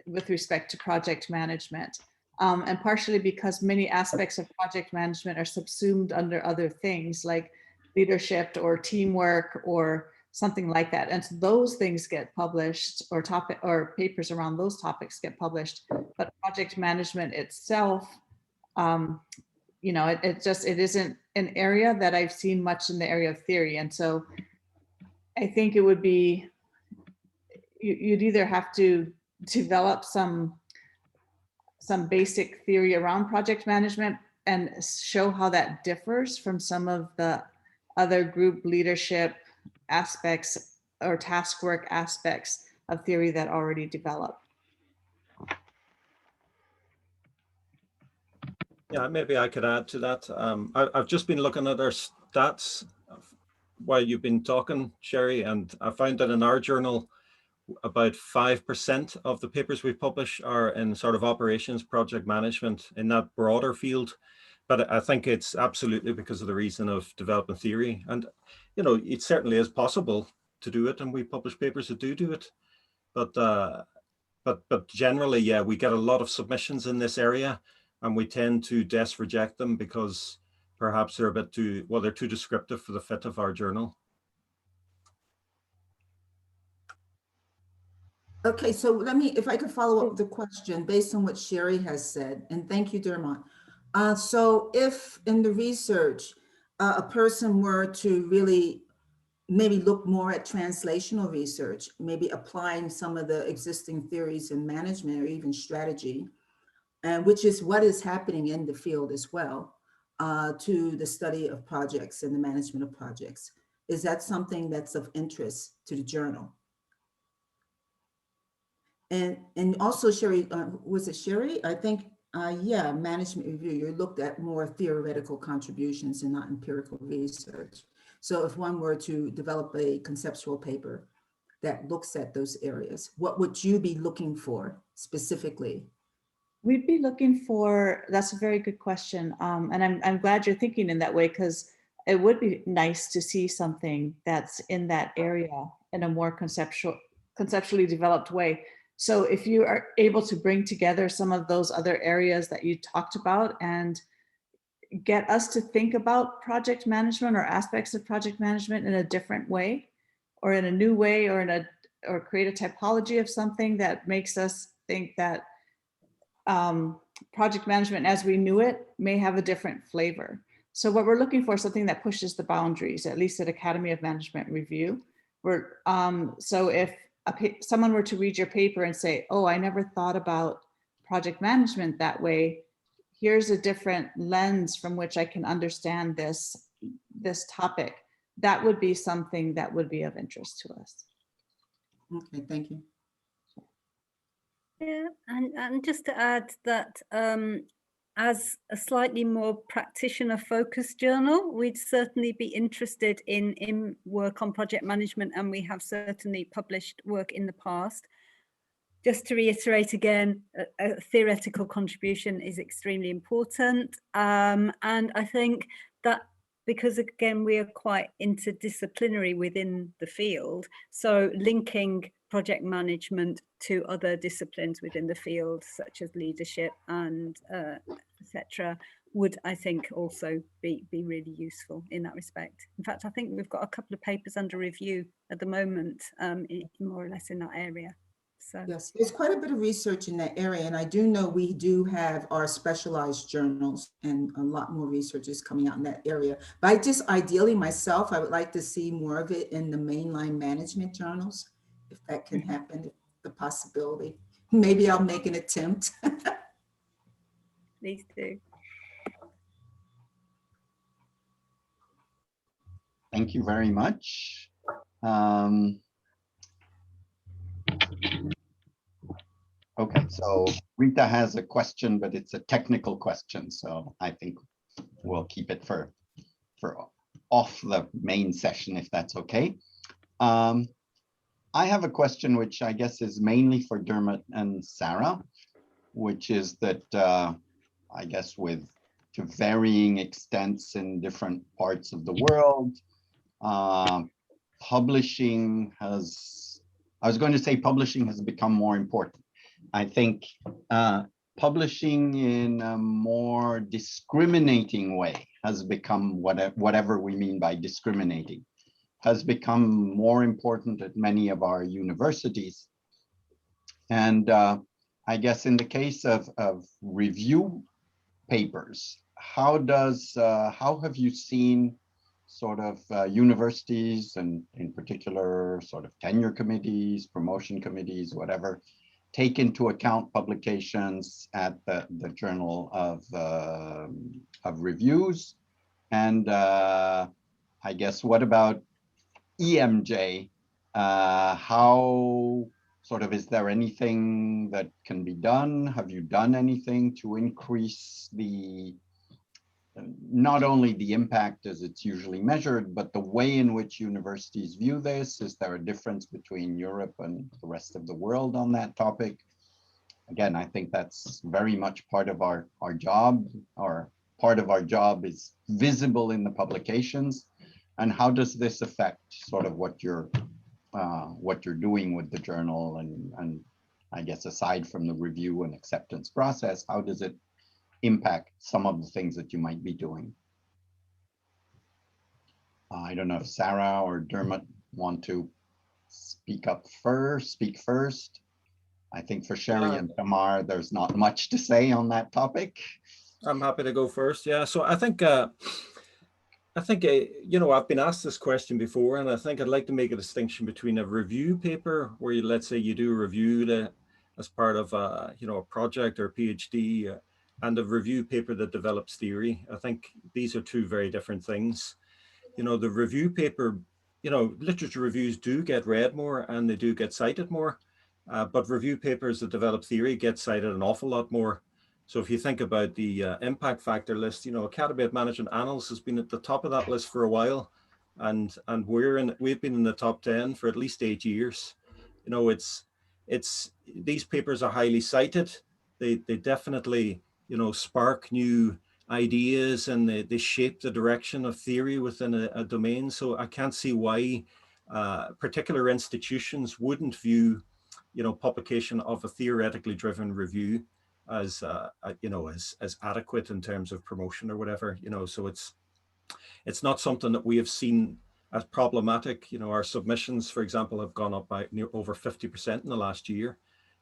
with respect to project management. And partially because many aspects of project management are subsumed under other things like leadership or teamwork or something like that. And so those things get published, or papers around those topics get published, but project management itself, it isn't an area that I've seen much in the area of theory. And so I think it would be, you'd either have to develop some basic theory around project management and show how that differs from some of the other group leadership aspects or task work aspects of theory that already develop. Yeah, maybe I could add to that. I've just been looking at our stats while you've been talking, Sherry, and I found that in our journal, about 5% of the papers we publish are in sort of operations, project management, in that broader field. But I think it's absolutely because of the reason of developing theory. And, it certainly is possible to do it, and we publish papers that do it. But generally, yeah, we get a lot of submissions in this area, and we tend to reject them because perhaps they're a bit too, well, they're too descriptive for the fit of our journal. Okay, so let me, if I could follow up the question based on what Sherry has said, and thank you, Dermot. So if in the research, a person were to really maybe look more at translational research, maybe applying some of the existing theories in management or even strategy, and which is what is happening in the field as well, to the study of projects and the management of projects. Is that something that's of interest to the journal? And also, Sherry, was it Sherry? I think, yeah, management review, you looked at more theoretical contributions and not empirical research. So if one were to develop a conceptual paper that looks at those areas, what would you be looking for specifically? We'd be looking for, that's a very good question. And I'm glad you're thinking in that way, because it would be nice to see something that's in that area in a more conceptually developed way. So if you are able to bring together some of those other areas that you talked about and get us to think about project management or aspects of project management in a different way, or in a new way, or create a typology of something that makes us think that project management as we knew it may have a different flavor. So what we're looking for is something that pushes the boundaries, at least at Academy of Management Review. So if someone were to read your paper and say, oh, I never thought about project management that way, here's a different lens from which I can understand this topic, that would be something that would be of interest to us. Okay, thank you. Yeah, and just to add that as a slightly more practitioner-focused journal, we'd certainly be interested in work on project management, and we have certainly published work in the past. Just to reiterate again, a theoretical contribution is extremely important, and I think that because again we are quite interdisciplinary within the field, so linking project management to other disciplines within the field, such as leadership and etc., would, I think, also be really useful in that respect. In fact, I think we've got a couple of papers under review at the moment, more or less in that area. So yes, there's quite a bit of research in that area, and I do know we do have our specialized journals, and a lot more research is coming out in that area. But I just ideally myself, I would like to see more of it in the mainline management journals, if that can happen, the possibility. Maybe I'll make an attempt. please do. Thank you very much. Okay, so Rita has a question, but it's a technical question, so I think we'll keep it for off the main session, if that's okay. I have a question which I guess is mainly for Dermot and Sarah, which is that I guess to varying extents in different parts of the world, publishing has, I was going to say publishing has become more important. I think publishing in a more discriminating way has become, whatever we mean by discriminating, has become more important at many of our universities. And I guess in the case of review papers, how have you seen sort of universities, and in particular sort of tenure committees, promotion committees, whatever, take into account publications at the Journal of Reviews? And I guess, what about EMJ? How sort of, is there anything that can be done? Have you done anything to increase not only the impact as it's usually measured, but the way in which universities view this? Is there a difference between Europe and the rest of the world on that topic? Again, I think that's very much part of our job, or part of our job is visible in the publications. And how does this affect sort of what you're doing with the journal? And I guess aside from the review and acceptance process, how does it impact some of the things that you might be doing? I don't know if Sarah or Dermot want to speak first. I think for Sherry and Tammar, there's not much to say on that topic. I'm happy to go first. Yeah, so I think I think, you know, I've been asked this question before, and I think I'd like to make a distinction between a review paper where you, let's say you do a review as part of a, you know, a project or a PhD, and a review paper that develops theory. I think these are two very different things. You know, the review paper, you know, literature reviews do get read more and they do get cited more, but review papers that develop theory get cited an awful lot more. So if you think about the impact factor list, you know, Academy of Management Annals has been at the top of that list for a while, and we've been in the top 10 for at least 8 years. You know, these papers are highly cited. They definitely, you know, spark new ideas, and they shape the direction of theory within a domain. So I can't see why particular institutions wouldn't view, you know, publication of a theoretically driven review as you know, as adequate in terms of promotion or whatever, you know. So it's not something that we have seen as problematic. You know, our submissions, for example, have gone up by over 50% in the last year,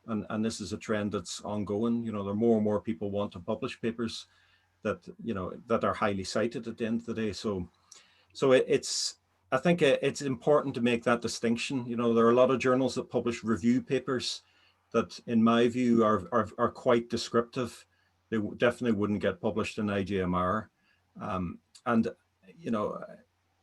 and this is a trend that's ongoing. You know, there are more and more people want to publish papers that, you know, that are highly cited at the end of the day. So I think it's important to make that distinction. You know, there are a lot of journals that publish review papers that, in my view, are quite descriptive. They definitely wouldn't get published in IJMR. And, you know,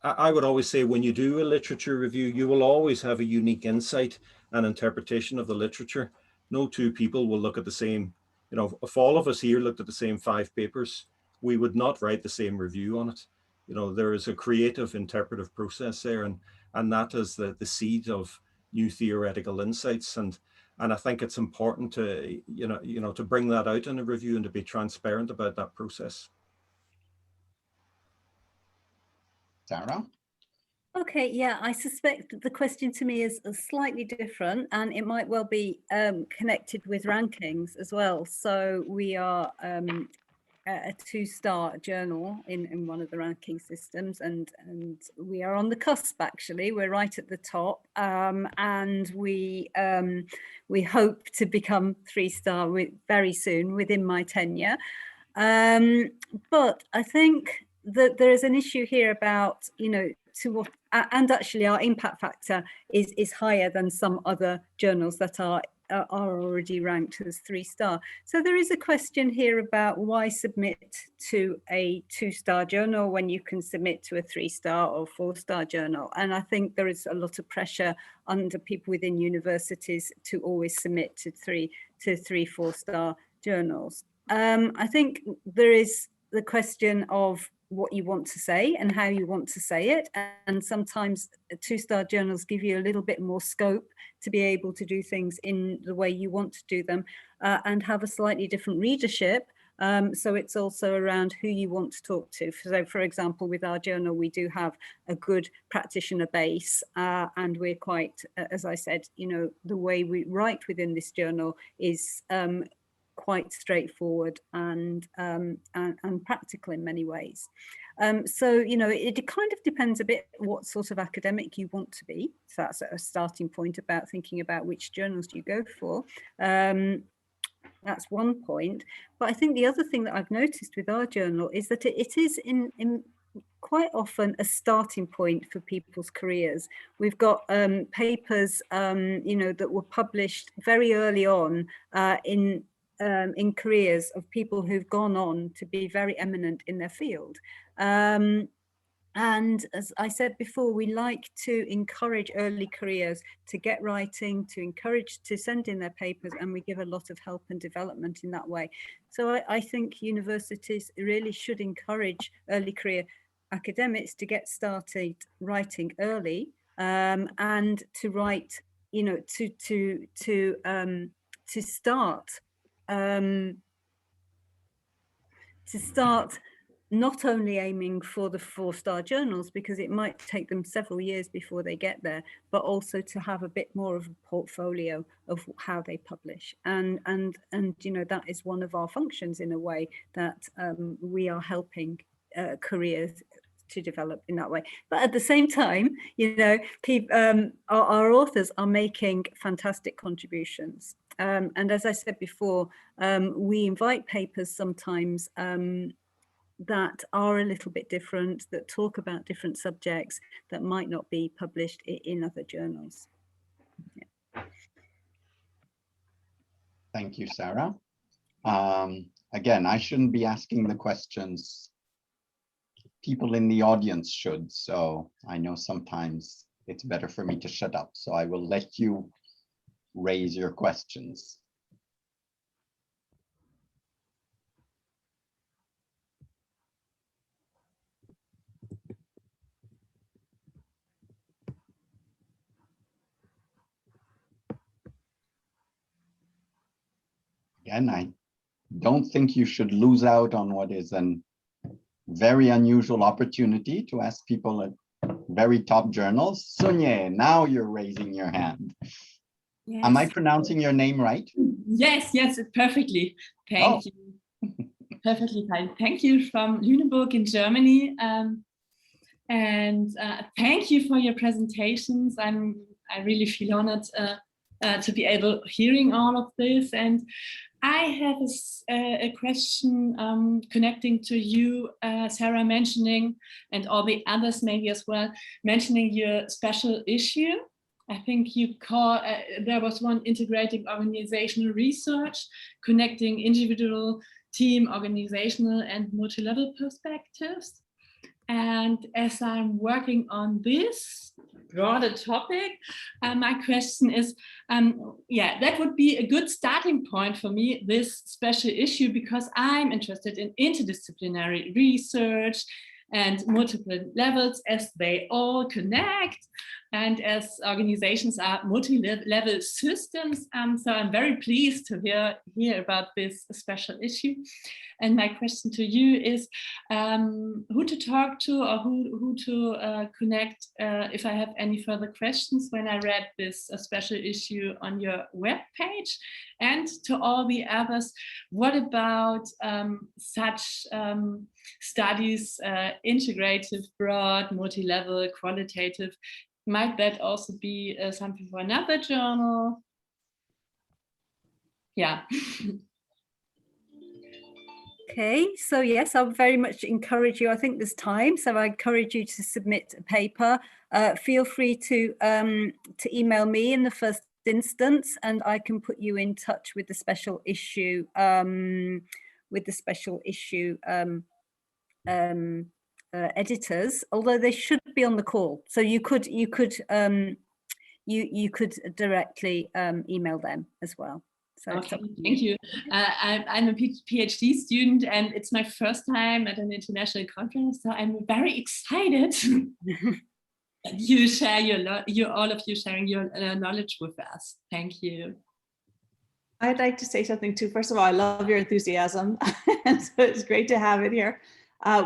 I would always say when you do a literature review, you will always have a unique insight and interpretation of the literature. No two people will look at the same. You know, if all of us here looked at the same 5 papers, we would not write the same review on it. You know, there is a creative interpretive process there, and that is the seed of new theoretical insights. And I think it's important to, you know, to bring that out in a review and to be transparent about that process. Sarah? Okay, yeah, I suspect that the question to me is slightly different, and it might well be connected with rankings as well. So we are a 2-star journal in one of the ranking systems, and we are on the cusp. Actually, we're right at the top, and we hope to become 3-star very soon within my tenure. But I think that there is an issue here about, you know, to what, and actually our impact factor is higher than some other journals that are already ranked as 3-star. So there is a question here about why submit to a 2-star journal when you can submit to a 3-star or 4-star journal. And I think there is a lot of pressure under people within universities to always submit to 3-4-star journals. I think there is the question of what you want to say and how you want to say it. And sometimes 2-star journals give you a little bit more scope to be able to do things in the way you want to do them, and have a slightly different readership. So it's also around who you want to talk to. So for example, with our journal, we do have a good practitioner base, and we're quite, as I said, you know, the way we write within this journal is quite straightforward and practical in many ways. So, you know, it kind of depends a bit what sort of academic you want to be. So that's a starting point about thinking about which journals you go for. That's one point. But I think the other thing that I've noticed with our journal is that it is in quite often a starting point for people's careers. We've got papers, you know, that were published very early on in careers of people who've gone on to be very eminent in their field. And as I said before, we like to encourage early careers to get writing, to encourage to send in their papers, and we give a lot of help and development in that way. So I think universities really should encourage early career academics to get started writing early, and to write, you know, to start not only aiming for the 4-star journals, because it might take them several years before they get there, but also to have a bit more of a portfolio of how they publish. And you know, that is one of our functions in a way, that we are helping careers to develop in that way. But at the same time, you know, our authors are making fantastic contributions. And as I said before, we invite papers sometimes that are a little bit different, that talk about different subjects that might not be published in other journals. Yeah. Thank you, Sarah. Again, I shouldn't be asking the questions. People in the audience should, so I know sometimes it's better for me to shut up. So I will let you raise your questions. Again, I don't think you should lose out on what is a very unusual opportunity to ask people at very top journals. Sunye, now you're raising your hand. Yes. Am I pronouncing your name right? Yes, perfectly. Thank you. Perfectly fine. Thank you from Lüneburg in Germany. Thank you for your presentations. I really feel honored to be able hearing all of this. And I have a question connecting to you, Sarah, mentioning, and all the others maybe as well, mentioning your special issue. I think you call, there was one integrating organizational research, connecting individual, team, organizational, and multi-level perspectives. And as I'm working on this broader topic, my question is, that would be a good starting point for me, this special issue, because I'm interested in interdisciplinary research and multiple levels as they all connect, and as organizations are multi-level systems. So I'm very pleased to hear about this special issue. And my question to you is who to talk to, or who to connect if I have any further questions when I read this special issue on your webpage. And to all the others, what about such studies, integrative, broad, multi-level, qualitative? Might that also be something for another journal? Yeah. Okay, so yes, I'll very much encourage you. I think there's time, so I encourage you to submit a paper. Feel free to email me in the first instance, and I can put you in touch with the special issue editors, although they should be on the call. So you could directly email them as well. So okay, thank you. I'm a PhD student, and it's my first time at an international conference, so I'm very excited that you share all of you sharing your knowledge with us. Thank you. I'd like to say something too. First of all, I love your enthusiasm, and so it's great to have it here.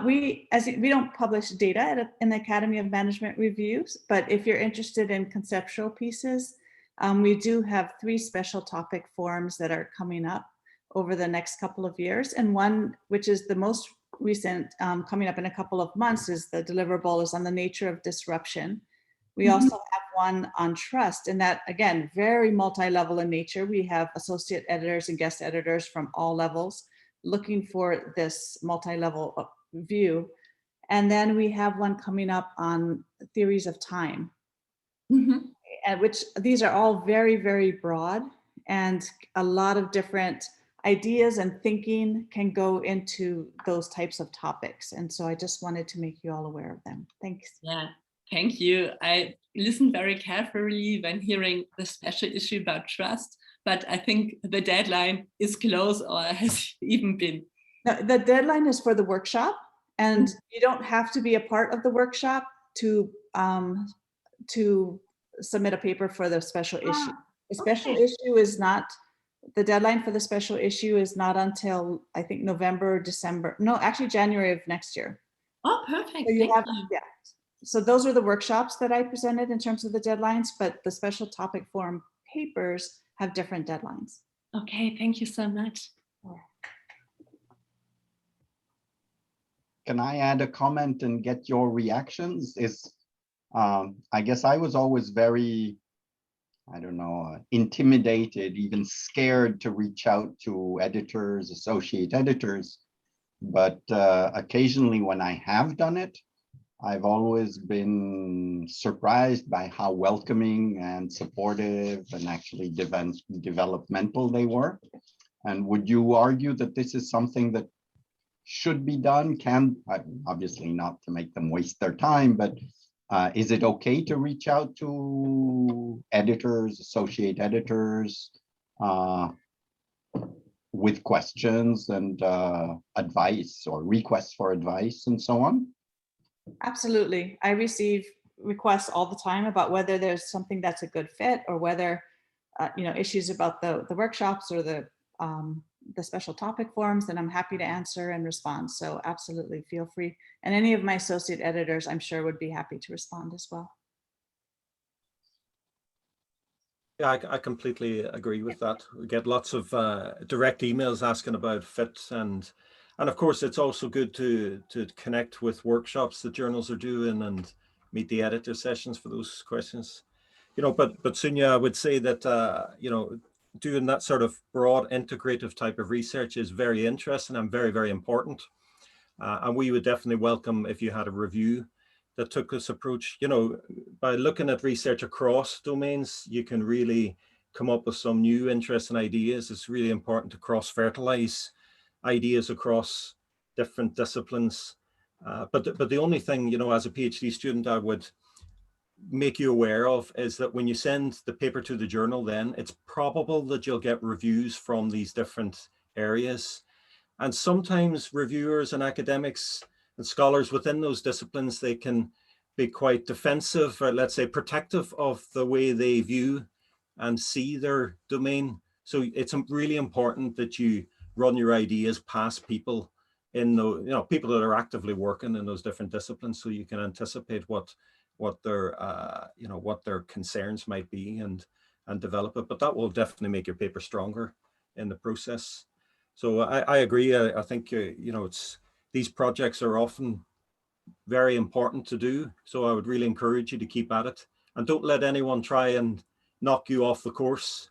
We don't publish data in the Academy of Management Reviews, but if you're interested in conceptual pieces, we do have 3 special topic forums that are coming up over the next couple of years. And one, which is the most recent, coming up in a couple of months, is the deliverable is on the nature of disruption. We also have one on trust, and that, again, very multi-level in nature. We have associate editors and guest editors from all levels looking for this multi-level view. And then we have one coming up on theories of time. And which these are all very, very broad, and a lot of different ideas and thinking can go into those types of topics. And so I just wanted to make you all aware of them. Thanks. Yeah, thank you. I listened very carefully when hearing the special issue about trust, but I think the deadline is close, or has even been. No, the deadline is for the workshop, and you don't have to be a part of the workshop to submit a paper for the special issue. The special issue is not, the deadline for the special issue is not until, I think, November, December, no, actually January of next year. Oh, perfect. So Thank you. yeah. So those are the workshops that I presented in terms of the deadlines, but the special topic forum papers have different deadlines. Okay, thank you so much. Can I add a comment and get your reactions? I guess I was always very, I don't know, intimidated, even scared to reach out to editors, associate editors, but occasionally when I have done it, I've always been surprised by how welcoming and supportive and actually developmental they were. And would you argue that this is something that should be done? Obviously not to make them waste their time, but is it okay to reach out to editors, associate editors, with questions and advice or requests for advice and so on? Absolutely. I receive requests all the time about whether there's something that's a good fit, or whether issues about the workshops or the special topic forums, and I'm happy to answer and respond. So absolutely, feel free. And any of my associate editors, I'm sure, would be happy to respond as well. Yeah, I completely agree with that. We get lots of direct emails asking about fit, and of course it's also good to connect with workshops that journals are doing and meet the editor sessions for those questions. But Sunya, I would say that doing that sort of broad integrative type of research is very interesting and very, very important. And we would definitely welcome if you had a review that took this approach. By looking at research across domains, you can really come up with some new interesting ideas. It's really important to cross-fertilize ideas across different disciplines. But the only thing, as a PhD student, I would make you aware of is that when you send the paper to the journal, then it's probable that you'll get reviews from these different areas. And sometimes reviewers and academics and scholars within those disciplines, they can be quite defensive, or let's say protective of the way they view and see their domain. So it's really important that you run your ideas past people in the, people that are actively working in those different disciplines, so you can anticipate what their what their concerns might be and develop it. But that will definitely make your paper stronger in the process. So I agree. I think these projects are often very important to do. So I would really encourage you to keep at it, and don't let anyone try and knock you off the course.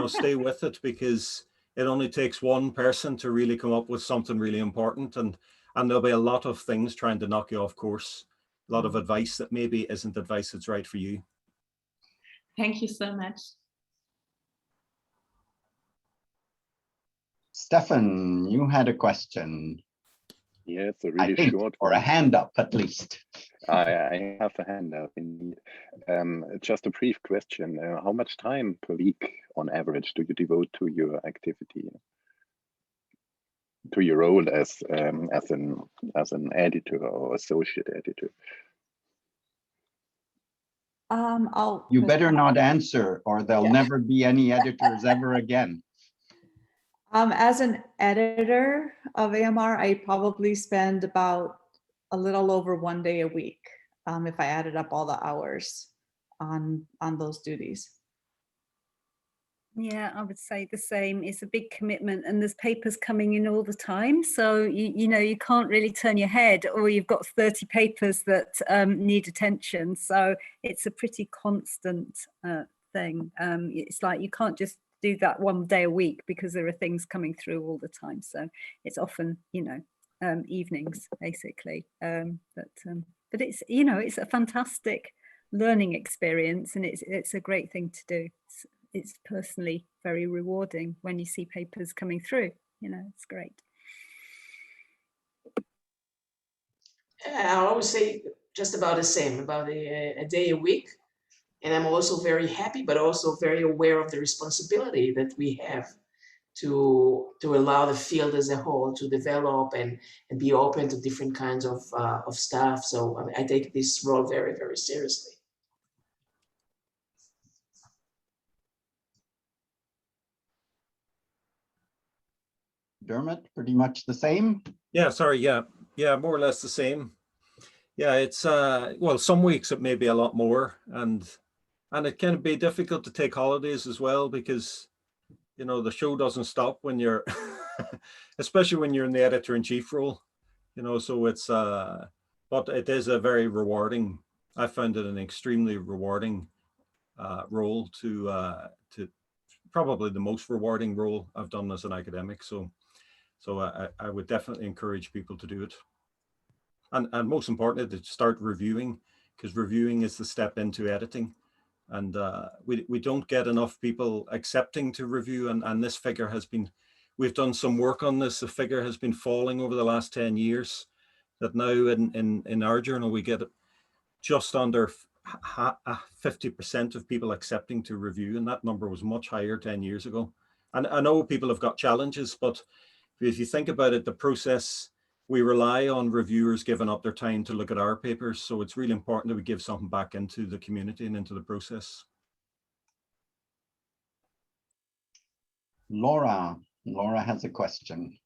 Stay with it, because it only takes one person to really come up with something really important, and there'll be a lot of things trying to knock you off course. A lot of advice that maybe isn't advice that's right for you. Thank you so much. Stefan, you had a question. Yes, a really short or a hand up at least. I have a hand up indeed. Just a brief question. How much time per week on average do you devote to your activity, to your role as an editor or associate editor? You better not answer, or there'll never be any editors ever again. As an editor of AMR, I probably spend about a little over 1 day a week, if I added up all the hours on those duties. Yeah, I would say the same. It's a big commitment, and there's papers coming in all the time. So, you can't really turn your head, or you've got 30 papers that need attention. So it's a pretty constant thing. It's like you can't just do that 1 day a week, because there are things coming through all the time. So it's often, evenings basically. But it's, it's a fantastic learning experience, and it's a great thing to do. It's personally very rewarding when you see papers coming through. It's great. I always say just about the same, about a day a week. And I'm also very happy, but also very aware of the responsibility that we have to allow the field as a whole to develop and be open to different kinds of stuff. So I take this role very, very seriously. Dermot, pretty much the same? Yeah, sorry, yeah, more or less the same. Yeah, it's well, some weeks it may be a lot more, and it can be difficult to take holidays as well, because the show doesn't stop when you're especially when you're in the editor-in-chief role, so it's but it is a very rewarding, I found it an extremely rewarding role, to probably the most rewarding role I've done as an academic. So So I would definitely encourage people to do it. And most importantly, to start reviewing, because reviewing is the step into editing. And we don't get enough people accepting to review. And this figure has been, we've done some work on this. The figure has been falling over the last 10 years. That now in our journal, we get just under 50% of people accepting to review. And that number was much higher 10 years ago. And I know people have got challenges, but if you think about it, the process, we rely on reviewers giving up their time to look at our papers. So it's really important that we give something back into the community and into the process. Laura has a question.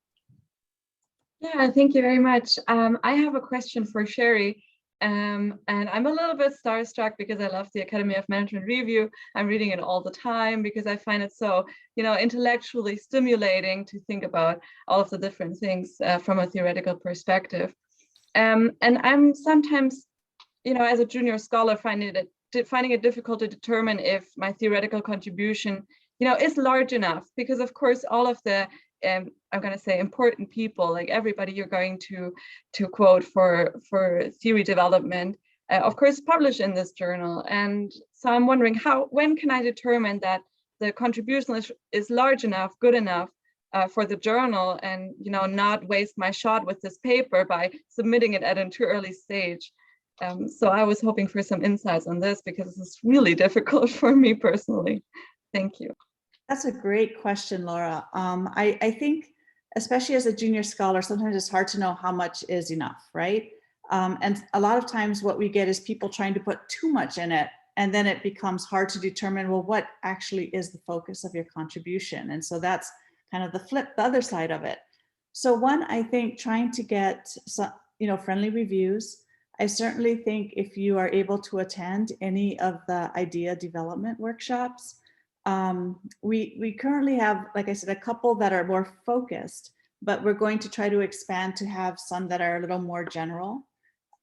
Yeah, thank you very much. I have a question for Sherry. And I'm a little bit starstruck because I love the Academy of Management Review. I'm reading it all the time because I find it so, intellectually stimulating to think about all of the different things from a theoretical perspective. And I'm sometimes, as a junior scholar, finding it difficult to determine if my theoretical contribution, is large enough, because of course all of the I'm going to say important people, like everybody you're going to quote for theory development, of course, publish in this journal. And so I'm wondering when can I determine that the contribution is large enough, good enough for the journal, and not waste my shot with this paper by submitting it at a too early stage. So I was hoping for some insights on this because this is really difficult for me personally. Thank you. That's a great question, Laura. I think, especially as a junior scholar, sometimes it's hard to know how much is enough, right? And a lot of times what we get is people trying to put too much in it, and then it becomes hard to determine, well, what actually is the focus of your contribution? And so that's kind of the other side of it. So one, I think trying to get some, friendly reviews. I certainly think if you are able to attend any of the idea development workshops, we currently have, like I said, a couple that are more focused, but we're going to try to expand to have some that are a little more general.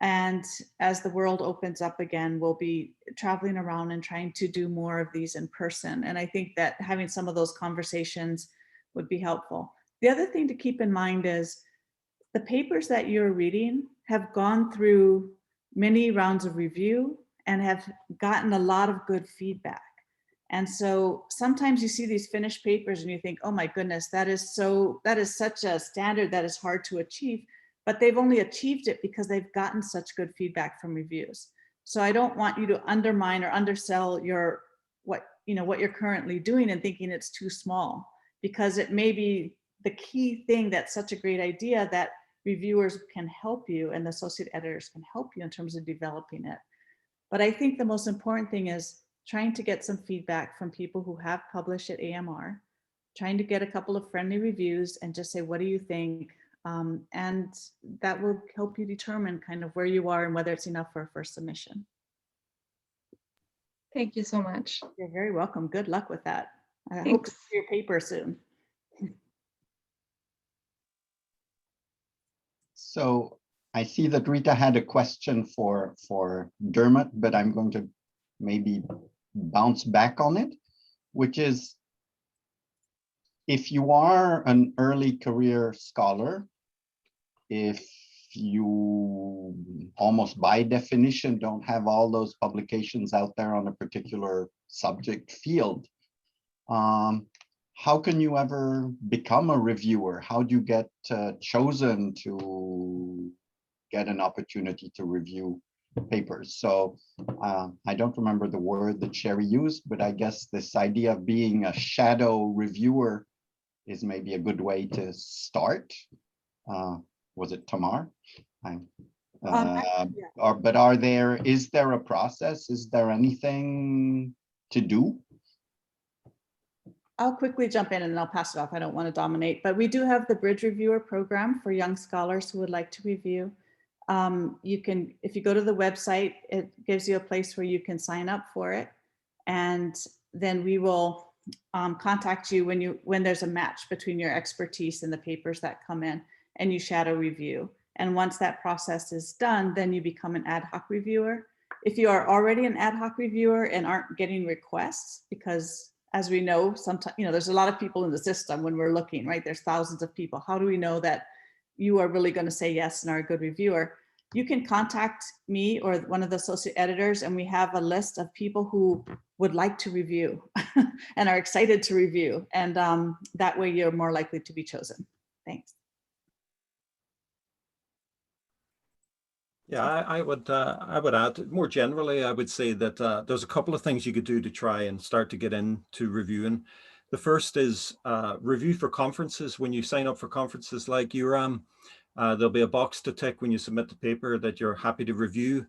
And as the world opens up again, we'll be traveling around and trying to do more of these in person. And I think that having some of those conversations would be helpful. The other thing to keep in mind is the papers that you're reading have gone through many rounds of review and have gotten a lot of good feedback. And so sometimes you see these finished papers and you think, oh my goodness, that is such a standard that is hard to achieve, but they've only achieved it because they've gotten such good feedback from reviews. So I don't want you to undermine or undersell what you're currently doing and thinking it's too small, because it may be the key thing that's such a great idea that reviewers can help you and the associate editors can help you in terms of developing it. But I think the most important thing is trying to get some feedback from people who have published at AMR, trying to get a couple of friendly reviews and just say, what do you think? And that will help you determine kind of where you are and whether it's enough for a first submission. Thank you so much. You're very welcome. Good luck with that. I Thanks. hope to see your paper soon. So I see that Rita had a question for Dermot, but I'm going to maybe bounce back on it, which is, if you are an early career scholar, if you almost by definition don't have all those publications out there on a particular subject field, how can you ever become a reviewer? How do you get chosen to get an opportunity to review papers? So I don't remember the word that Sherry used, but I guess this idea of being a shadow reviewer is maybe a good way to start. Was it Tammar? Yeah. Is there a process? Is there anything to do? I'll quickly jump in and then I'll pass it off. I don't want to dominate, but we do have the Bridge Reviewer program for young scholars who would like to review. You can, if you go to the website, it gives you a place where you can sign up for it. And then we will contact you when there's a match between your expertise and the papers that come in, and you shadow review. And once that process is done, then you become an ad hoc reviewer. If you are already an ad hoc reviewer and aren't getting requests, because as we know, sometimes, there's a lot of people in the system when we're looking, right? There's thousands of people. How do we know that you are really going to say yes and are a good reviewer? You can contact me or one of the associate editors, and we have a list of people who would like to review and are excited to review. And that way you're more likely to be chosen. Thanks. Yeah, I would add more generally, I would say that there's a couple of things you could do to try and start to get into reviewing. The first is review for conferences. When you sign up for conferences like EURAM, there'll be a box to tick when you submit the paper that you're happy to review.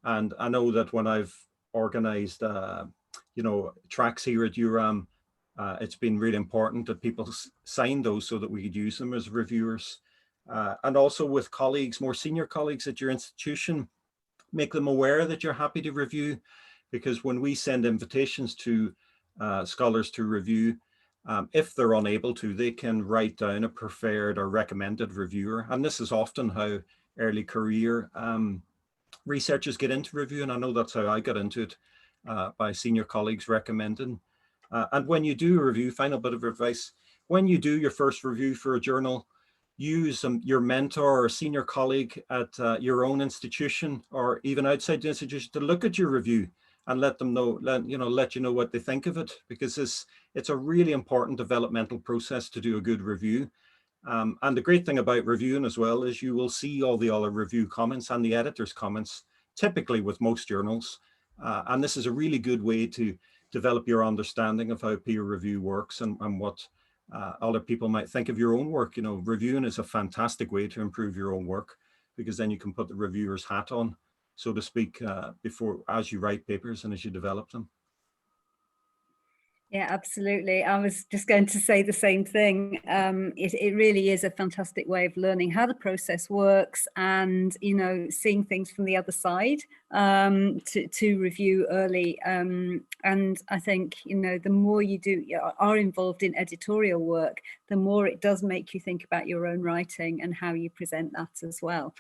And I know that when I've organized, tracks here at EURAM, it's been really important that people sign those so that we could use them as reviewers. And also with colleagues, more senior colleagues at your institution, make them aware that you're happy to review, because when we send invitations to scholars to review, if they're unable to, they can write down a preferred or recommended reviewer. And this is often how early career researchers get into review. And I know that's how I got into it, by senior colleagues recommending. And when you do a review, final bit of advice, when you do your first review for a journal, use your mentor or senior colleague at your own institution or even outside the institution to look at your review and let them know, let you know what they think of it, because it's a really important developmental process to do a good review. And the great thing about reviewing as well is you will see all the other review comments and the editor's comments, typically with most journals. And this is a really good way to develop your understanding of how peer review works and what other people might think of your own work. Reviewing is a fantastic way to improve your own work, because then you can put the reviewer's hat on, so to speak, as you write papers and as you develop them. Yeah, absolutely. I was just going to say the same thing. It really is a fantastic way of learning how the process works and, seeing things from the other side to review early. And I think, the more you are involved in editorial work, the more it does make you think about your own writing and how you present that as well.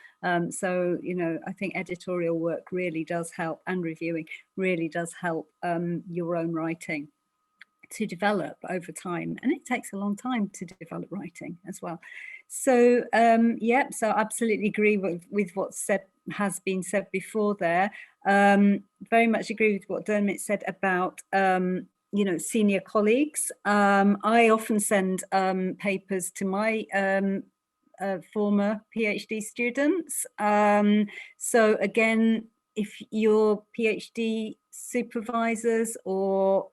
So, I think editorial work really does help, and reviewing really does help your own writing to develop over time, and it takes a long time to develop writing as well. So so absolutely agree with what has been said before there. Very much agree with what Dermot said about senior colleagues. I often send papers to my former PhD students. So again, if your PhD supervisors or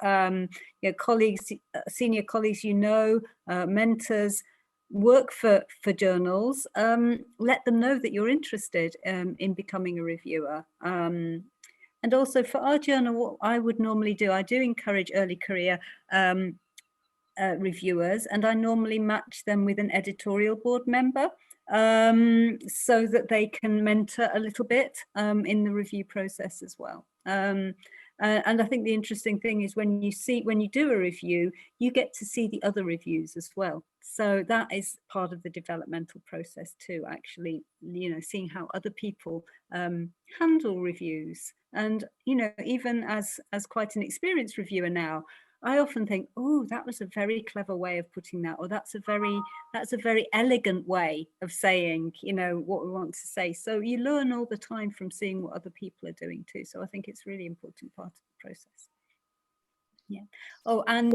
colleagues, senior colleagues, mentors work for journals, let them know that you're interested in becoming a reviewer. And also for our journal, what I would normally do, I do encourage early career reviewers, and I normally match them with an editorial board member, so that they can mentor a little bit in the review process as well. And I think the interesting thing is when you do a review, you get to see the other reviews as well. So that is part of the developmental process too, actually, seeing how other people handle reviews. And, even as quite an experienced reviewer now, I often think, oh, that was a very clever way of putting that, or that's a very elegant way of saying, what we want to say. So you learn all the time from seeing what other people are doing too. So I think it's a really important part of the process. Yeah. Oh, and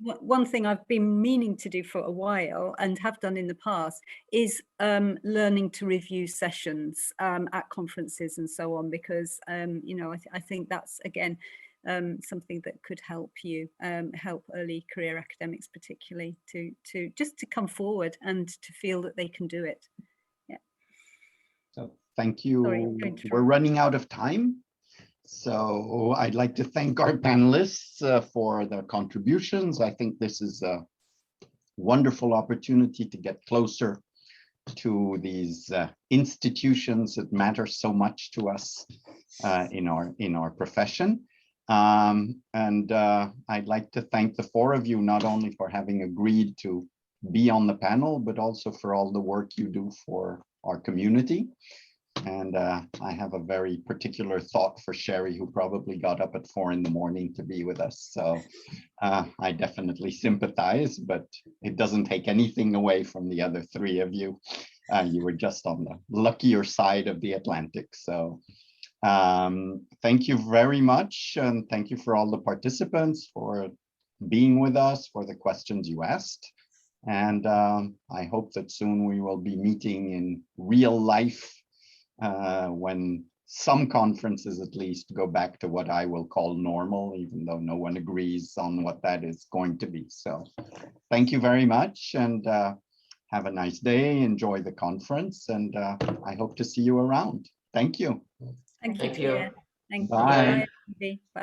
one thing I've been meaning to do for a while and have done in the past is learning to review sessions at conferences and so on, because, I think that's, again, something that could help you, help early career academics particularly to just to come forward and to feel that they can do it. Yeah. So thank you. Sorry, we're running out of time. So I'd like to thank our panelists for their contributions. I think this is a wonderful opportunity to get closer to these institutions that matter so much to us in our profession. And I'd like to thank the four of you, not only for having agreed to be on the panel, but also for all the work you do for our community. And I have a very particular thought for Sherry, who probably got up at 4 in the morning to be with us. So I definitely sympathize, but it doesn't take anything away from the other 3 of you. You were just on the luckier side of the Atlantic. So thank you very much. And thank you for all the participants for being with us, for the questions you asked. And I hope that soon we will be meeting in real life when some conferences at least go back to what I will call normal, even though no one agrees on what that is going to be. So thank you very much, and have a nice day. Enjoy the conference, and I hope to see you around. Thank you. Thank you, Thank you. Pierre. Thank you. Bye. Bye.